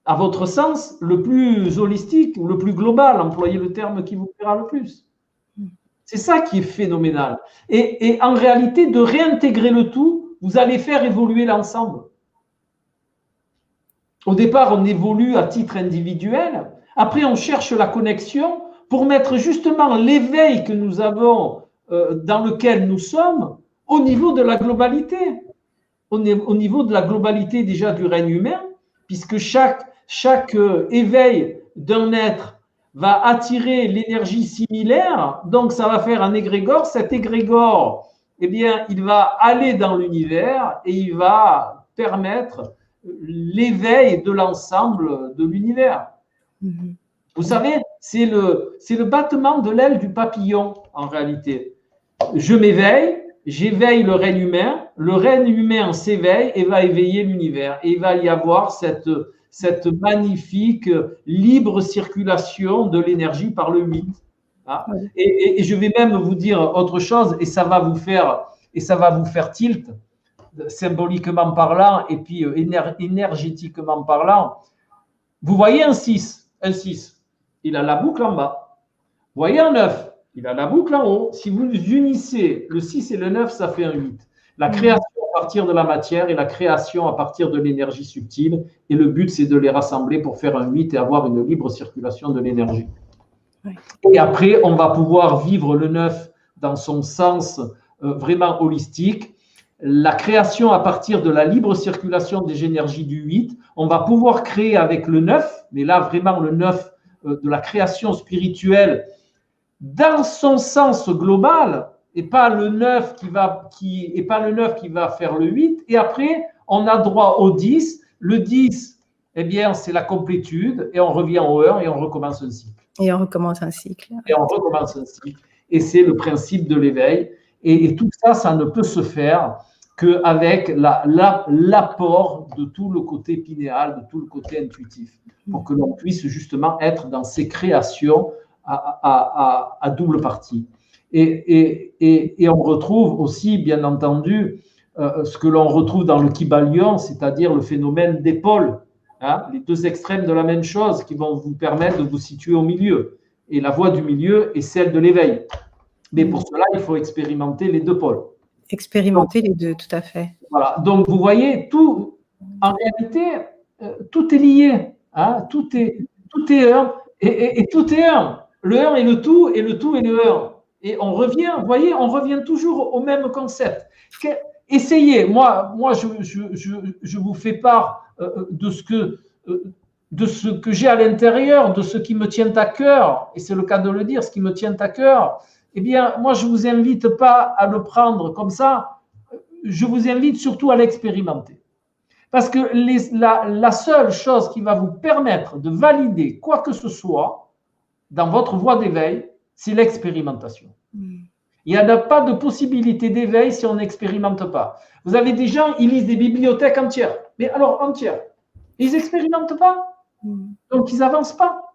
à votre sens le plus holistique ou le plus global, employez le terme qui vous plaira le plus. C'est ça qui est phénoménal. Et en réalité, de réintégrer le tout, vous allez faire évoluer l'ensemble. Au départ, on évolue à titre individuel. Après, on cherche la connexion pour mettre justement l'éveil que nous avons, dans lequel nous sommes, au niveau de la globalité. Au niveau de la globalité déjà du règne humain, puisque chaque éveil d'un être va attirer l'énergie similaire, donc ça va faire un égrégore. Cet égrégore, eh bien, il va aller dans l'univers et il va permettre l'éveil de l'ensemble de l'univers. Vous savez, c'est le battement de l'aile du papillon, en réalité. Je m'éveille, j'éveille le règne humain s'éveille et va éveiller l'univers. Et il va y avoir cette magnifique libre circulation de l'énergie par le 8. Hein. Et je vais même vous dire autre chose, et ça va vous faire tilt, symboliquement parlant, et puis énergétiquement parlant. Vous voyez un 6, il a la boucle en bas. Vous voyez un 9, il a la boucle en haut. Si vous unissez le 6 et le 9, ça fait un 8. La création à partir de la matière et la création à partir de l'énergie subtile. Et le but, c'est de les rassembler pour faire un 8 et avoir une libre circulation de l'énergie. Et après, on va pouvoir vivre le 9 dans son sens vraiment holistique. La création à partir de la libre circulation des énergies du 8. On va pouvoir créer avec le 9, mais là, vraiment le 9 de la création spirituelle dans son sens global. et pas le 9 pas le 9 qui va faire le 8. Et après, on a droit au 10. Le 10, eh bien, c'est la complétude et on revient au 1 et on recommence un cycle. Et on recommence un cycle. Et on recommence un cycle. Et c'est le principe de l'éveil. Et tout ça, ça ne peut se faire qu'avec l'apport de tout le côté pinéal, de tout le côté intuitif, pour que l'on puisse justement être dans ces créations à double partie. Et on retrouve aussi, bien entendu, ce que l'on retrouve dans le Kybalion, c'est-à-dire le phénomène d'épaule, hein, les deux extrêmes de la même chose qui vont vous permettre de vous situer au milieu. Et la voie du milieu est celle de l'éveil. Mais pour cela, il faut expérimenter les deux pôles. Expérimenter les deux, tout à fait. Voilà. Donc, vous voyez, tout, en réalité, tout est lié. Hein, tout est un. Et tout est un. Le un est le tout et le un. Et on revient, vous voyez, on revient toujours au même concept. Essayez, moi je vous fais part de ce que j'ai à l'intérieur, de ce qui me tient à cœur, et c'est le cas de le dire, ce qui me tient à cœur. Eh bien, moi, je ne vous invite pas à le prendre comme ça, je vous invite surtout à l'expérimenter. Parce que la seule chose qui va vous permettre de valider quoi que ce soit dans votre voie d'éveil, c'est l'expérimentation. Il n'y a pas de possibilité d'éveil si on n'expérimente pas. Vous avez des gens, ils lisent des bibliothèques entières. Mais alors, entières. Ils n'expérimentent pas. Donc, ils n'avancent pas.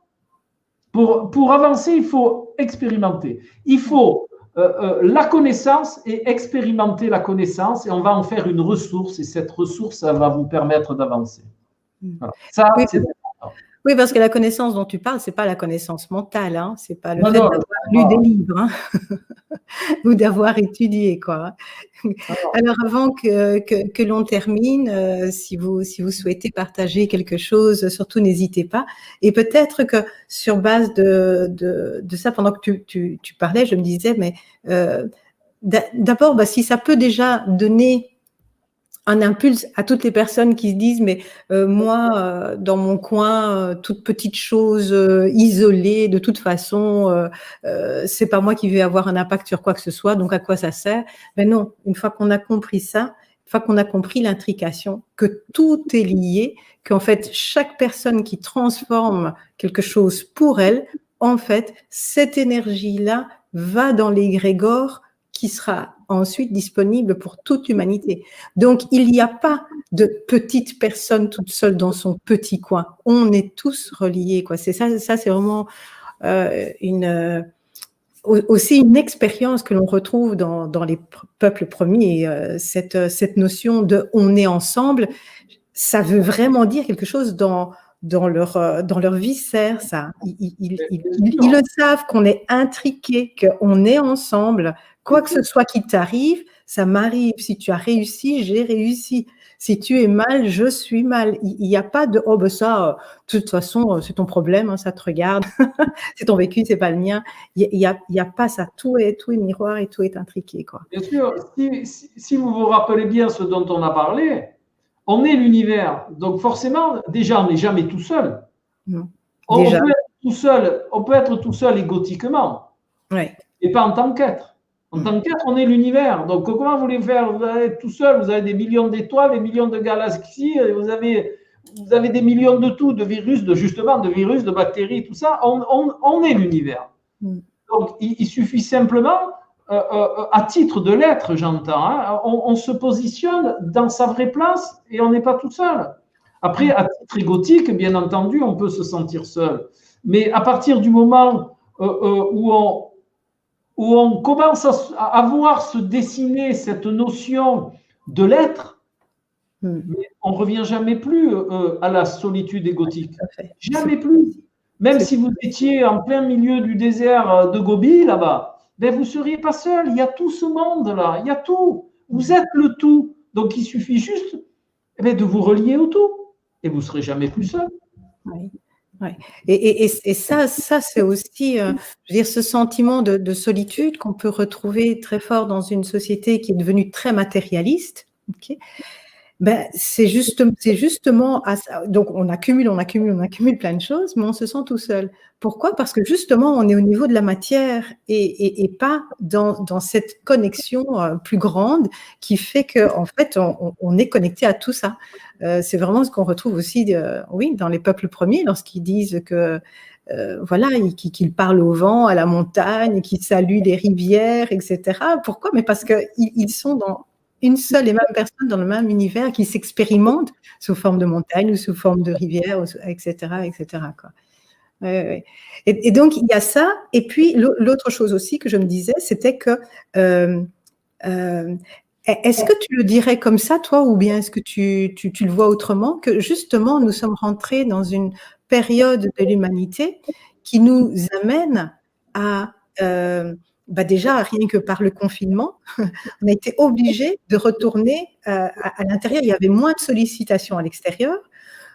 Pour avancer, il faut expérimenter. Il faut la connaissance et expérimenter la connaissance, et on va en faire une ressource, et cette ressource, ça va vous permettre d'avancer. Voilà. Ça, oui, c'est important. Oui, parce que la connaissance dont tu parles, ce n'est pas la connaissance mentale, hein. Ce n'est pas le fait d'avoir lu des livres, hein. Ou d'avoir étudié, quoi. Alors, avant que l'on termine, si vous souhaitez partager quelque chose, surtout n'hésitez pas. Et peut-être que sur base de ça, pendant que tu parlais, je me disais, mais d'abord, si ça peut déjà donner un impulse à toutes les personnes qui se disent, mais moi, dans mon coin, toute petite chose isolée, de toute façon, c'est pas moi qui vais avoir un impact sur quoi que ce soit, donc à quoi ça sert? Mais non, une fois qu'on a compris ça, une fois qu'on a compris l'intrication, que tout est lié, qu'en fait, chaque personne qui transforme quelque chose pour elle, en fait, cette énergie-là va dans l'égrégore qui sera ensuite disponible pour toute l'humanité. Donc, il n'y a pas de petite personne toute seule dans son petit coin. On est tous reliés, quoi. C'est ça, c'est vraiment aussi une expérience que l'on retrouve dans les peuples premiers. Cette notion de « on est ensemble », ça veut vraiment dire quelque chose dans leur viscère, ça. Ils le savent qu'on est intriqué, qu'on est ensemble. Quoi que ce soit qui t'arrive, ça m'arrive. Si tu as réussi, j'ai réussi. Si tu es mal, je suis mal. Il n'y a pas de « oh ben ça, de toute façon, c'est ton problème, hein, ça te regarde, c'est ton vécu, c'est pas le mien ». Il y a pas ça. Tout est miroir et tout est intriqué, quoi. Bien sûr, si vous vous rappelez bien ce dont on a parlé, on est l'univers. Donc forcément, déjà, on n'est jamais tout seul. On peut être tout seul égotiquement, ouais. Et pas en tant qu'être. En tant qu'être, on est l'univers. Donc, comment vous voulez faire? Vous allez être tout seul, vous avez des millions d'étoiles, des millions de galaxies, vous avez des millions de tout, de virus, de bactéries, tout ça. On est l'univers. Donc, il suffit simplement, à titre de l'être, j'entends, hein, on se positionne dans sa vraie place et on n'est pas tout seul. Après, à titre égotique, bien entendu, on peut se sentir seul. Mais à partir du moment où on commence à voir se dessiner cette notion de l'être, mais on ne revient jamais plus à la solitude égotique. Jamais plus. Même si vous étiez en plein milieu du désert de Gobi, là-bas, ben vous ne seriez pas seul. Il y a tout ce monde-là. Il y a tout. Vous êtes le tout. Donc, il suffit juste de vous relier au tout. Et vous ne serez jamais plus seul. Oui. Ouais. Et ça c'est aussi, je veux dire, ce sentiment de solitude qu'on peut retrouver très fort dans une société qui est devenue très matérialiste. Okay. Ben, c'est justement à ça. Donc, on accumule plein de choses, mais on se sent tout seul. Pourquoi? Parce que justement, on est au niveau de la matière et pas dans cette connexion plus grande qui fait qu'en fait, on est connecté à tout ça. C'est vraiment ce qu'on retrouve aussi, oui, dans les peuples premiers, lorsqu'ils disent que voilà, qu'ils parlent au vent, à la montagne, qu'ils saluent les rivières, etc. Pourquoi? Mais parce qu'ils sont dans une seule et même personne dans le même univers qui s'expérimente sous forme de montagne ou sous forme de rivière, etc., etc., quoi. Ouais, ouais. Et donc, il y a ça. Et puis, l'autre chose aussi que je me disais, c'était que euh, euh, est-ce que tu le dirais comme ça, toi, ou bien est-ce que tu le vois autrement, que justement, nous sommes rentrés dans une période de l'humanité qui nous amène à, bah déjà, rien que par le confinement, on a été obligé de retourner à l'intérieur. Il y avait moins de sollicitations à l'extérieur.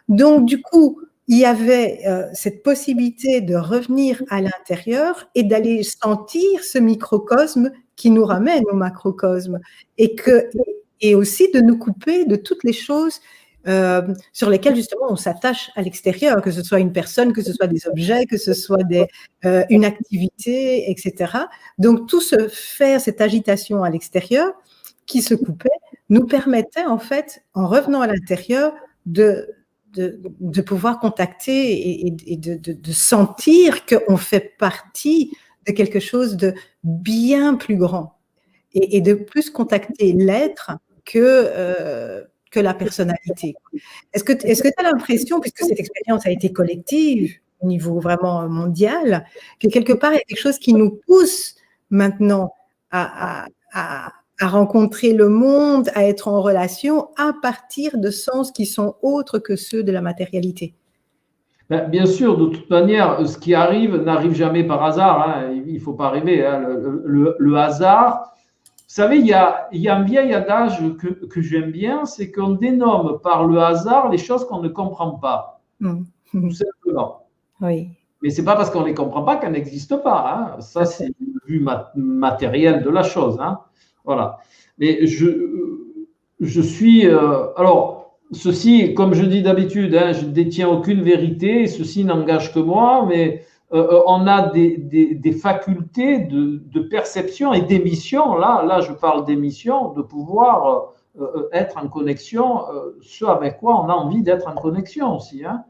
Donc, du coup, il y avait cette possibilité de revenir à l'intérieur et d'aller sentir ce microcosme qui nous ramène au macrocosme et aussi de nous couper de toutes les choses sur lesquelles justement on s'attache à l'extérieur, que ce soit une personne, que ce soit des objets, que ce soit une activité, etc. Donc tout ce faire, cette agitation à l'extérieur qui se coupait, nous permettait en fait, en revenant à l'intérieur, de pouvoir contacter et de sentir qu'on fait partie de quelque chose de bien plus grand et de plus contacter l'être que la personnalité. Est-ce que tu as l'impression, puisque cette expérience a été collective au niveau vraiment mondial, que quelque part, il y a quelque chose qui nous pousse maintenant à rencontrer le monde, à être en relation à partir de sens qui sont autres que ceux de la matérialité? Ben, bien sûr, de toute manière, ce qui arrive n'arrive jamais par hasard. Hein. Il ne faut pas rêver. Hein. Le hasard, vous savez, il y a un vieil adage que j'aime bien, c'est qu'on dénomme par le hasard les choses qu'on ne comprend pas. Tout simplement. Oui. Mais ce n'est pas parce qu'on ne les comprend pas qu'elles n'existent pas. Hein. Ça, c'est une vue matérielle de la chose. Hein. Voilà. Mais je suis. Alors, ceci, comme je dis d'habitude, hein, je ne détiens aucune vérité, ceci n'engage que moi, mais on a des facultés de perception et d'émission. Là, je parle d'émission, de pouvoir être en connexion, ce avec quoi on a envie d'être en connexion aussi. Hein.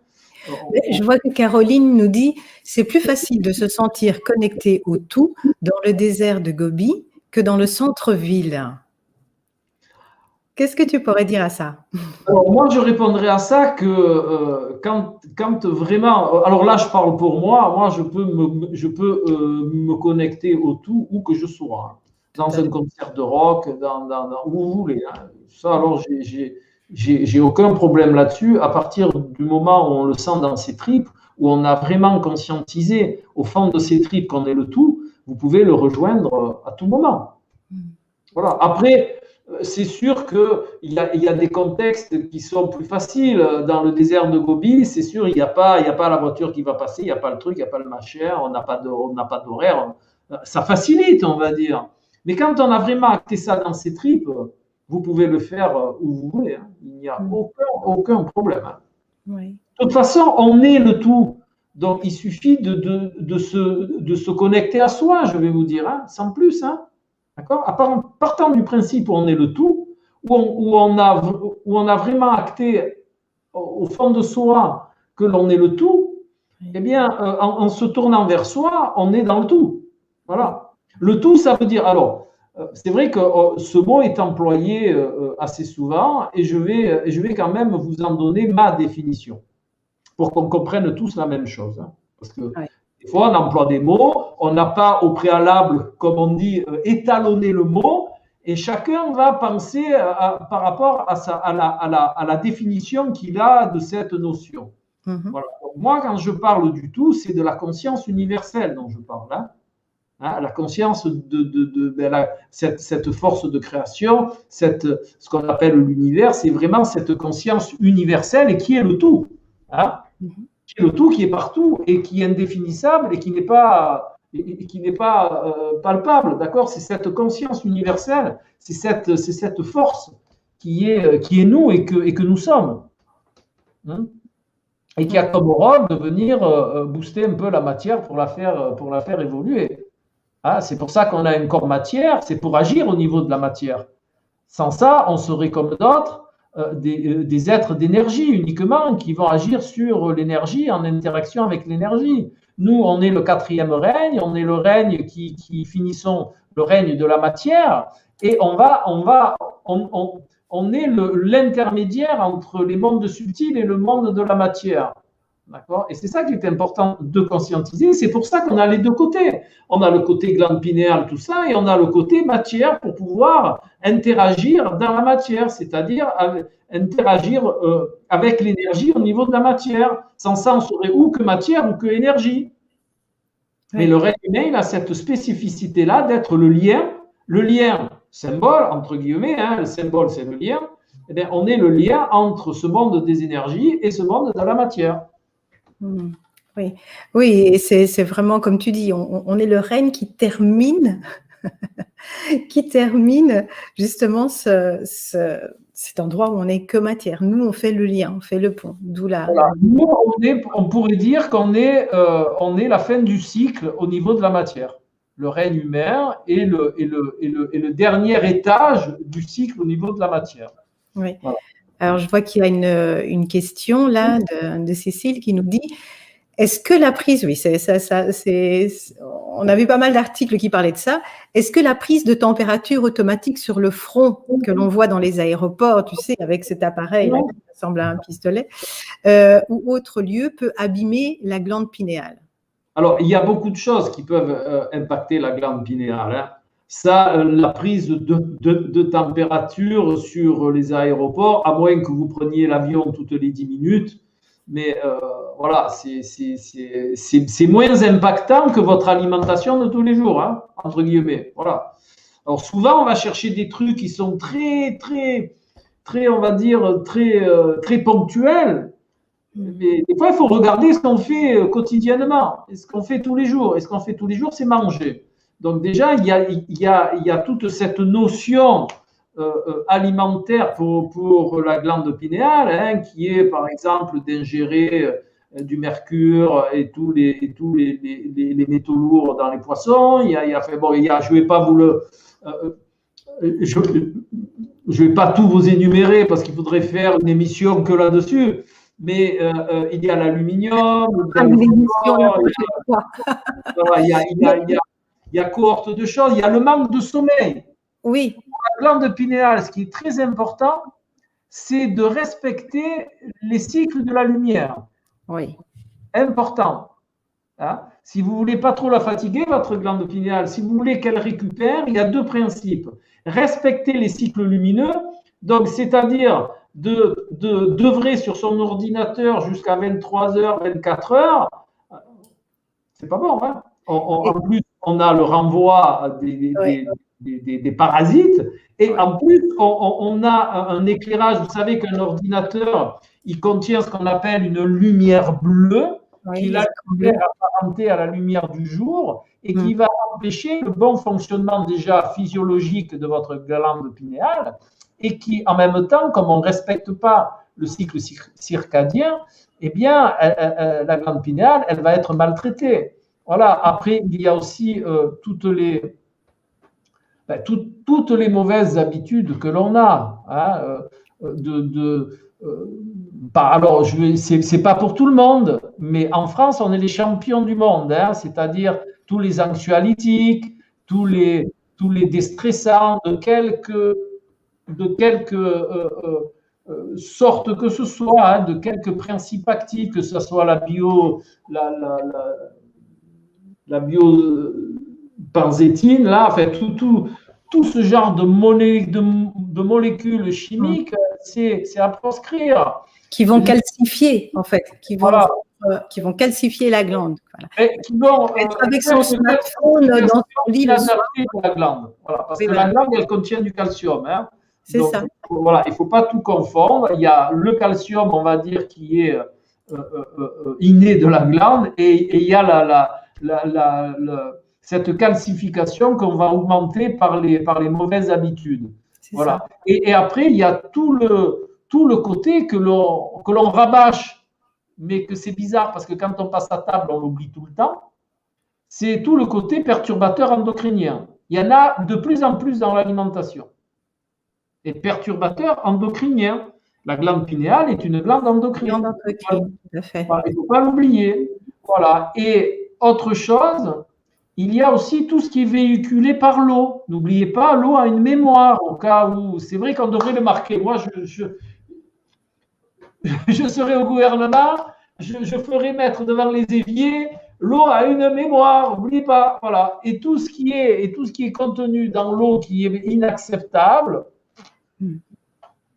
Je vois que Caroline nous dit « C'est plus facile de se sentir connecté au tout dans le désert de Gobi que dans le centre-ville. » Qu'est-ce que tu pourrais dire à ça? Alors, moi, je répondrais à ça que quand vraiment. Alors là, je parle pour moi. Moi, je peux me connecter au tout où que je sois. Hein. Dans un concert de rock, où vous voulez. Hein. Ça, alors, j'ai aucun problème là-dessus. À partir du moment où on le sent dans ses tripes, où on a vraiment conscientisé au fond de ses tripes qu'on est le tout, vous pouvez le rejoindre à tout moment. Voilà. Après, c'est sûr qu'il y a des contextes qui sont plus faciles. Dans le désert de Gobi, c'est sûr, il n'y a pas la voiture qui va passer, il n'y a pas le truc, il n'y a pas le machin, on n'a pas d'horaire. Ça facilite, on va dire. Mais quand on a vraiment acté ça dans ses tripes, vous pouvez le faire où vous voulez. Hein. Il n'y a aucun problème. Hein. Oui. De toute façon, on est le tout. Donc, il suffit de se connecter à soi, je vais vous dire, hein, sans plus. Hein. D'accord? Partant du principe où on est le tout, où on a vraiment acté au fond de soi que l'on est le tout, eh bien, en se tournant vers soi, on est dans le tout. Voilà. Le tout, ça veut dire. Alors, c'est vrai que ce mot est employé assez souvent et je vais quand même vous en donner ma définition pour qu'on comprenne tous la même chose. Hein, parce que des fois, on emploie des mots, on n'a pas au préalable, comme on dit, étalonné le mot, et chacun va penser par rapport à la définition qu'il a de cette notion. Voilà. Moi, quand je parle du tout, c'est de la conscience universelle dont je parle. Hein. Hein, la conscience cette force de création, ce qu'on appelle l'univers, c'est vraiment cette conscience universelle et qui est le tout. Hein. Qui est le tout, qui est partout et qui est indéfinissable et qui n'est pas palpable, d'accord? C'est cette conscience universelle, c'est cette force qui est nous et que nous sommes. Hein, et qui a comme rôle de venir booster un peu la matière pour la faire évoluer. Hein, c'est pour ça qu'on a un corps matière, c'est pour agir au niveau de la matière. Sans ça, on serait comme d'autres, des êtres d'énergie uniquement qui vont agir sur l'énergie en interaction avec l'énergie. Nous, on est le 4e règne, on est le règne qui finissons le règne de la matière, et on est l'intermédiaire entre les mondes subtils et le monde de la matière. D'accord ? Et c'est ça qui est important de conscientiser. C'est pour ça qu'on a les deux côtés. On a le côté glande pinéale, tout ça, et on a le côté matière pour pouvoir interagir dans la matière, c'est-à-dire interagir avec l'énergie au niveau de la matière. Sans ça, on serait ou que matière ou que énergie. Oui. Mais le règne humain, il a cette spécificité-là d'être le lien symbole, entre guillemets, hein, le symbole c'est le lien, eh bien, on est le lien entre ce monde des énergies et ce monde de la matière. Oui, oui, et c'est vraiment comme tu dis, on est le règne qui termine, justement cet endroit où on n'est que matière. Nous, on fait le lien, on fait le pont. D'où la. Voilà. Nous, on pourrait dire qu'on est, la fin du cycle au niveau de la matière. Le règne humain est le dernier étage du cycle au niveau de la matière. Oui. Voilà. Alors, je vois qu'il y a une question là de Cécile qui nous dit: est-ce que la prise, oui, on a vu pas mal d'articles qui parlaient de ça, est-ce que la prise de température automatique sur le front que l'on voit dans les aéroports, tu sais, avec cet appareil là, qui ressemble à un pistolet, ou autre lieu, peut abîmer la glande pinéale? Alors, il y a beaucoup de choses qui peuvent impacter la glande pinéale. Hein. Ça, la prise de température sur les aéroports, à moins que vous preniez l'avion toutes les 10 minutes, mais voilà, c'est moins impactant que votre alimentation de tous les jours, hein, entre guillemets. Voilà. Alors, souvent, on va chercher des trucs qui sont très, on va dire, très ponctuels. Mais des fois, il faut regarder ce qu'on fait quotidiennement, et ce qu'on fait tous les jours. Et ce qu'on fait tous les jours, c'est manger. Donc déjà, il y a toute cette notion alimentaire pour la glande pinéale, hein, qui est par exemple d'ingérer du mercure et tous les métaux lourds dans les poissons. Je ne vais pas vous le... je vais pas tout vous énumérer parce qu'il faudrait faire une émission que là-dessus. Mais il y a l'aluminium, il y a cohorte de choses, il y a le manque de sommeil. Oui. Pour la glande pinéale, ce qui est très important, c'est de respecter les cycles de la lumière. Oui. Important. Hein? Si vous ne voulez pas trop la fatiguer, votre glande pinéale, si vous voulez qu'elle récupère, il y a deux principes. Respecter les cycles lumineux, donc c'est-à-dire d'œuvrer sur son ordinateur jusqu'à 23h, 24h, c'est pas bon. Hein? En plus, on a le renvoi des parasites et en plus, on a un éclairage. Vous savez qu'un ordinateur, il contient ce qu'on appelle une lumière bleue qui est apparentée à la lumière du jour et qui va empêcher le bon fonctionnement déjà physiologique de votre glande pinéale. Et qui, en même temps, comme on ne respecte pas le cycle circadien, eh bien, la glande pinéale, elle va être maltraitée. Voilà. Après, il y a aussi toutes les mauvaises habitudes que l'on a. Hein, alors, c'est pas pour tout le monde, mais en France, on est les champions du monde. Hein, c'est-à-dire tous les anxiolytiques, tous les déstressants de quelque sorte que ce soit, hein, de quelques principes actifs, que ce soit la biopanzétine, là, enfin, tout ce genre de molécules chimiques, c'est à proscrire. Qui vont calcifier, en fait, qui vont calcifier la glande. Voilà. Et qui vont être avec son smartphone dans son lit le soir. La glande. Voilà, parce que la glande, elle contient du calcium. Hein. C'est ça. Voilà, il ne faut pas tout confondre. Il y a le calcium, on va dire, qui est inné de la glande, et il y a cette calcification qu'on va augmenter par les mauvaises habitudes. Voilà. Et après, il y a tout le côté que l'on rabâche, mais que c'est bizarre parce que quand on passe à table, on l'oublie tout le temps. C'est tout le côté perturbateur endocrinien. Il y en a de plus en plus dans l'alimentation. Et perturbateur endocrinien. La glande pinéale est une glande endocrine. Tout à fait. Il ne faut pas l'oublier. Voilà. Et autre chose, il y a aussi tout ce qui est véhiculé par l'eau. N'oubliez pas, l'eau a une mémoire au cas où. C'est vrai qu'on devrait le marquer. Moi, je serai au gouvernement, je ferai mettre devant les éviers, l'eau a une mémoire, n'oubliez pas. Voilà. Et tout ce qui est contenu dans l'eau qui est inacceptable,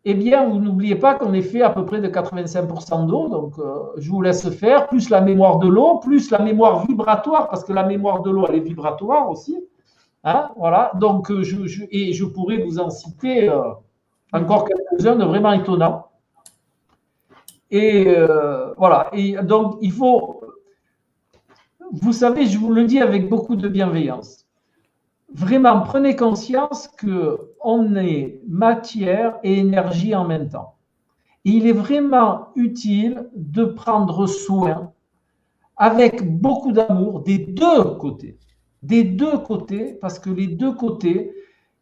eh bien, vous n'oubliez pas qu'on est fait à peu près de 85% d'eau, donc je vous laisse faire, plus la mémoire de l'eau, plus la mémoire vibratoire, parce que la mémoire de l'eau, elle est vibratoire aussi. Hein, voilà, donc je pourrais vous en citer encore quelques-uns de vraiment étonnants. Et voilà, et donc il faut, vous savez, je vous le dis avec beaucoup de bienveillance, vraiment, prenez conscience qu'on est matière et énergie en même temps. Et il est vraiment utile de prendre soin avec beaucoup d'amour des deux côtés. Des deux côtés, parce que les deux côtés,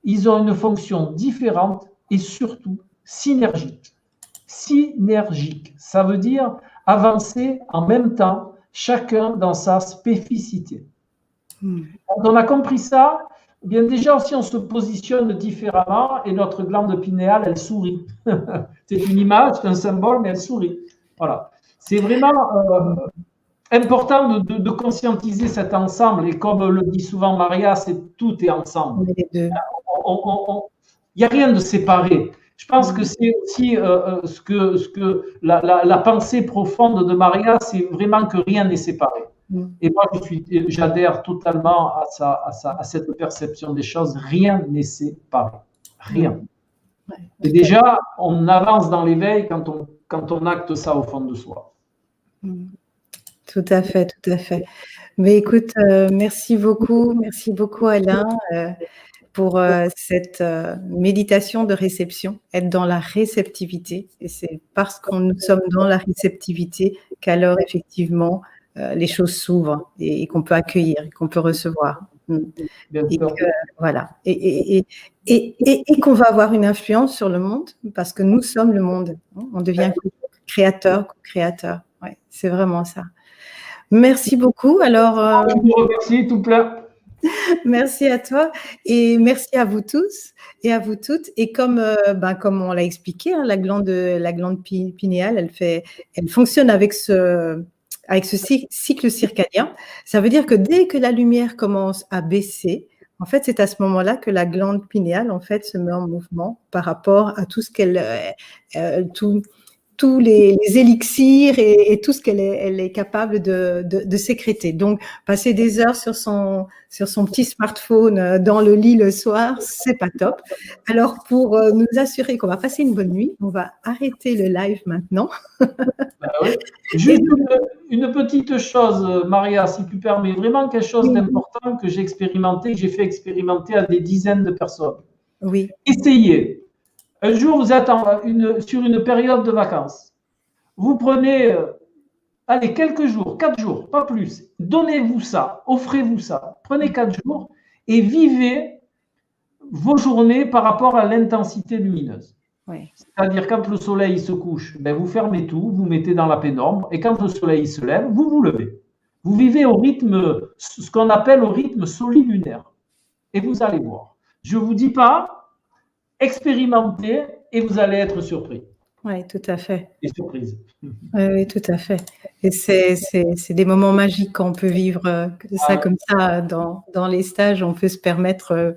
ils ont une fonction différente et surtout synergique. Synergique, ça veut dire avancer en même temps, chacun dans sa spécificité. Quand on a compris ça, eh bien déjà aussi on se positionne différemment et notre glande pinéale, elle sourit. C'est une image, c'est un symbole, mais elle sourit. Voilà. C'est vraiment important de conscientiser cet ensemble. Et comme le dit souvent Maria, tout est ensemble. Il n'y a rien de séparé. Je pense que c'est aussi ce que la pensée profonde de Maria, c'est vraiment que rien n'est séparé. Et moi, j'adhère totalement à cette perception des choses. Rien n'est séparé. Rien. Et déjà, on avance dans l'éveil quand on acte ça au fond de soi. Tout à fait, tout à fait. Mais écoute, merci beaucoup Alain pour cette méditation de réception, être dans la réceptivité. Et c'est parce que nous sommes dans la réceptivité qu'alors effectivement les choses s'ouvrent et qu'on peut accueillir, et qu'on peut recevoir. Et que, voilà. Et qu'on va avoir une influence sur le monde parce que nous sommes le monde. On devient créateur, co-créateur. Ouais, c'est vraiment ça. Merci beaucoup. Alors, je vous remercie, tout plein. Merci à toi et merci à vous tous et à vous toutes. Et comme on l'a expliqué, hein, la glande pinéale, elle fonctionne avec ce cycle circadien. Ça veut dire que dès que la lumière commence à baisser, en fait, c'est à ce moment-là que la glande pinéale, en fait, se met en mouvement par rapport à tout ce qu'elle, tous les élixirs et tout ce qu'elle est capable de sécréter. Donc, passer des heures sur son petit smartphone dans le lit le soir, c'est pas top. Alors, pour nous assurer qu'on va passer une bonne nuit, on va arrêter le live maintenant. Oui. Juste une petite chose, Maria, si tu permets, vraiment quelque chose d'important que j'ai expérimenté, que j'ai fait expérimenter à des dizaines de personnes. Oui. Essayez. Un jour, vous êtes sur une période de vacances. Vous prenez, allez, quelques jours, 4 jours, pas plus. Donnez-vous ça, offrez-vous ça. Prenez 4 jours et vivez vos journées par rapport à l'intensité lumineuse. Oui. C'est-à-dire, quand le soleil se couche, ben, vous fermez tout, vous mettez dans la pénombre. Et quand le soleil se lève, vous vous levez. Vous vivez au rythme, ce qu'on appelle au rythme solilunaire. Et vous allez voir. Je ne vous dis pas, expérimentez et vous allez être surpris. Oui, tout à fait. Et surprise. Oui, tout à fait. Et c'est des moments magiques quand on peut vivre ça comme ça dans les stages. On peut se permettre.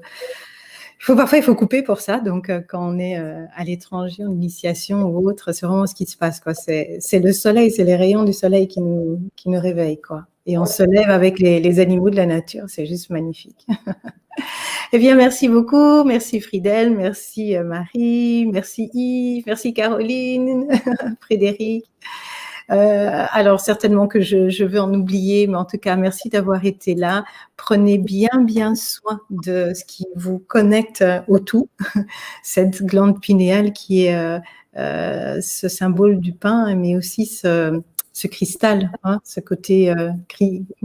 Parfois, il faut couper pour ça. Donc, quand on est à l'étranger, en initiation ou autre, c'est vraiment ce qui se passe, quoi. C'est le soleil, c'est les rayons du soleil qui nous réveillent, quoi. Et on se lève avec les animaux de la nature. C'est juste magnifique. Eh bien, merci beaucoup. Merci Fridel, merci Marie, merci Yves, merci Caroline, Frédéric. Alors, certainement que je vais en oublier, mais en tout cas, merci d'avoir été là. Prenez bien soin de ce qui vous connecte au tout, cette glande pinéale qui est ce symbole du pain, mais aussi ce cristal, hein, ce côté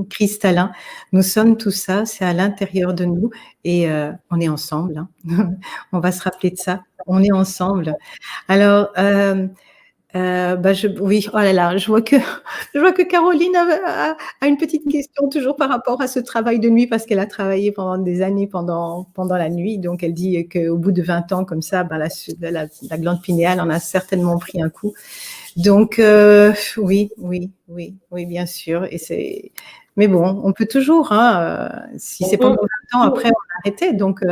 cristallin. Nous sommes tout ça, c'est à l'intérieur de nous et on est ensemble. Hein. On va se rappeler de ça. On est ensemble. Alors, oui, oh là là, je vois que Caroline a une petite question toujours par rapport à ce travail de nuit parce qu'elle a travaillé pendant des années pendant la nuit. Donc, elle dit qu'au bout de 20 ans comme ça, la glande pinéale en a certainement pris un coup. Donc, oui, bien sûr. Mais bon, on peut toujours, hein, si c'est pendant 20 ans, après, on a arrêté. Donc,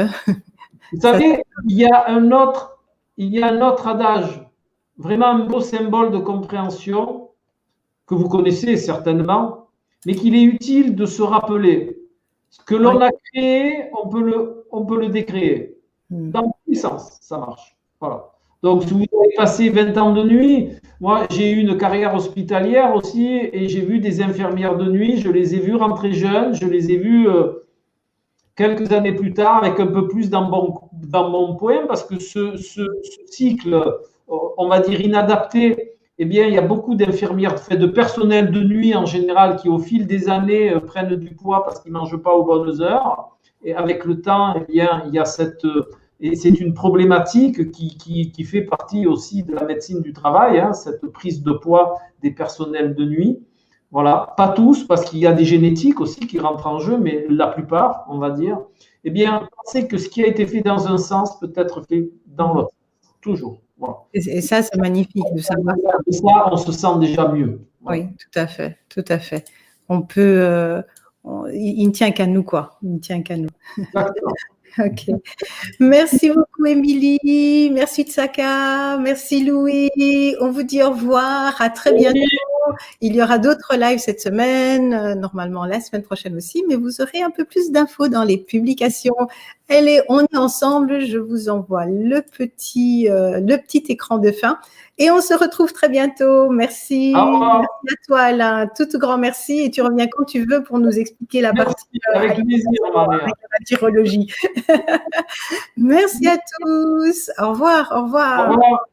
vous savez, il y a un autre adage, vraiment un beau symbole de compréhension que vous connaissez certainement, mais qu'il est utile de se rappeler. Ce que l'on a créé, on peut le décréer. Dans tous les sens, ça marche. Voilà. Donc, si vous avez passé 20 ans de nuit, moi, j'ai eu une carrière hospitalière aussi et j'ai vu des infirmières de nuit. Je les ai vues rentrer jeunes, je les ai vues quelques années plus tard avec un peu plus dans mon point parce que ce cycle, on va dire inadapté, eh bien, il y a beaucoup d'infirmières, de personnel de nuit en général qui, au fil des années, prennent du poids parce qu'ils ne mangent pas aux bonnes heures. Et avec le temps, eh bien, il y a et c'est une problématique qui fait partie aussi de la médecine du travail, hein, cette prise de poids des personnels de nuit. Voilà, pas tous, parce qu'il y a des génétiques aussi qui rentrent en jeu, mais la plupart, on va dire. Eh bien, pensez que ce qui a été fait dans un sens peut être fait dans l'autre, toujours. Voilà. Et ça, c'est magnifique de savoir ça. Et ça, on se sent déjà mieux. Voilà. Oui, tout à fait. On peut, il ne tient qu'à nous, quoi. Il ne tient qu'à nous. Exactement. Ok. Merci beaucoup, Émilie. Merci, Tsaka. Merci, Louis. On vous dit au revoir. À très bientôt. Il y aura d'autres lives cette semaine, normalement la semaine prochaine aussi, mais vous aurez un peu plus d'infos dans les publications. On est ensemble. Je vous envoie le petit écran de fin et on se retrouve très bientôt. Merci. Merci à toi, Alain. Tout grand merci et tu reviens quand tu veux pour nous expliquer la partie avec plaisir, avec la bactériologie. Merci à tous. Au revoir. Au revoir.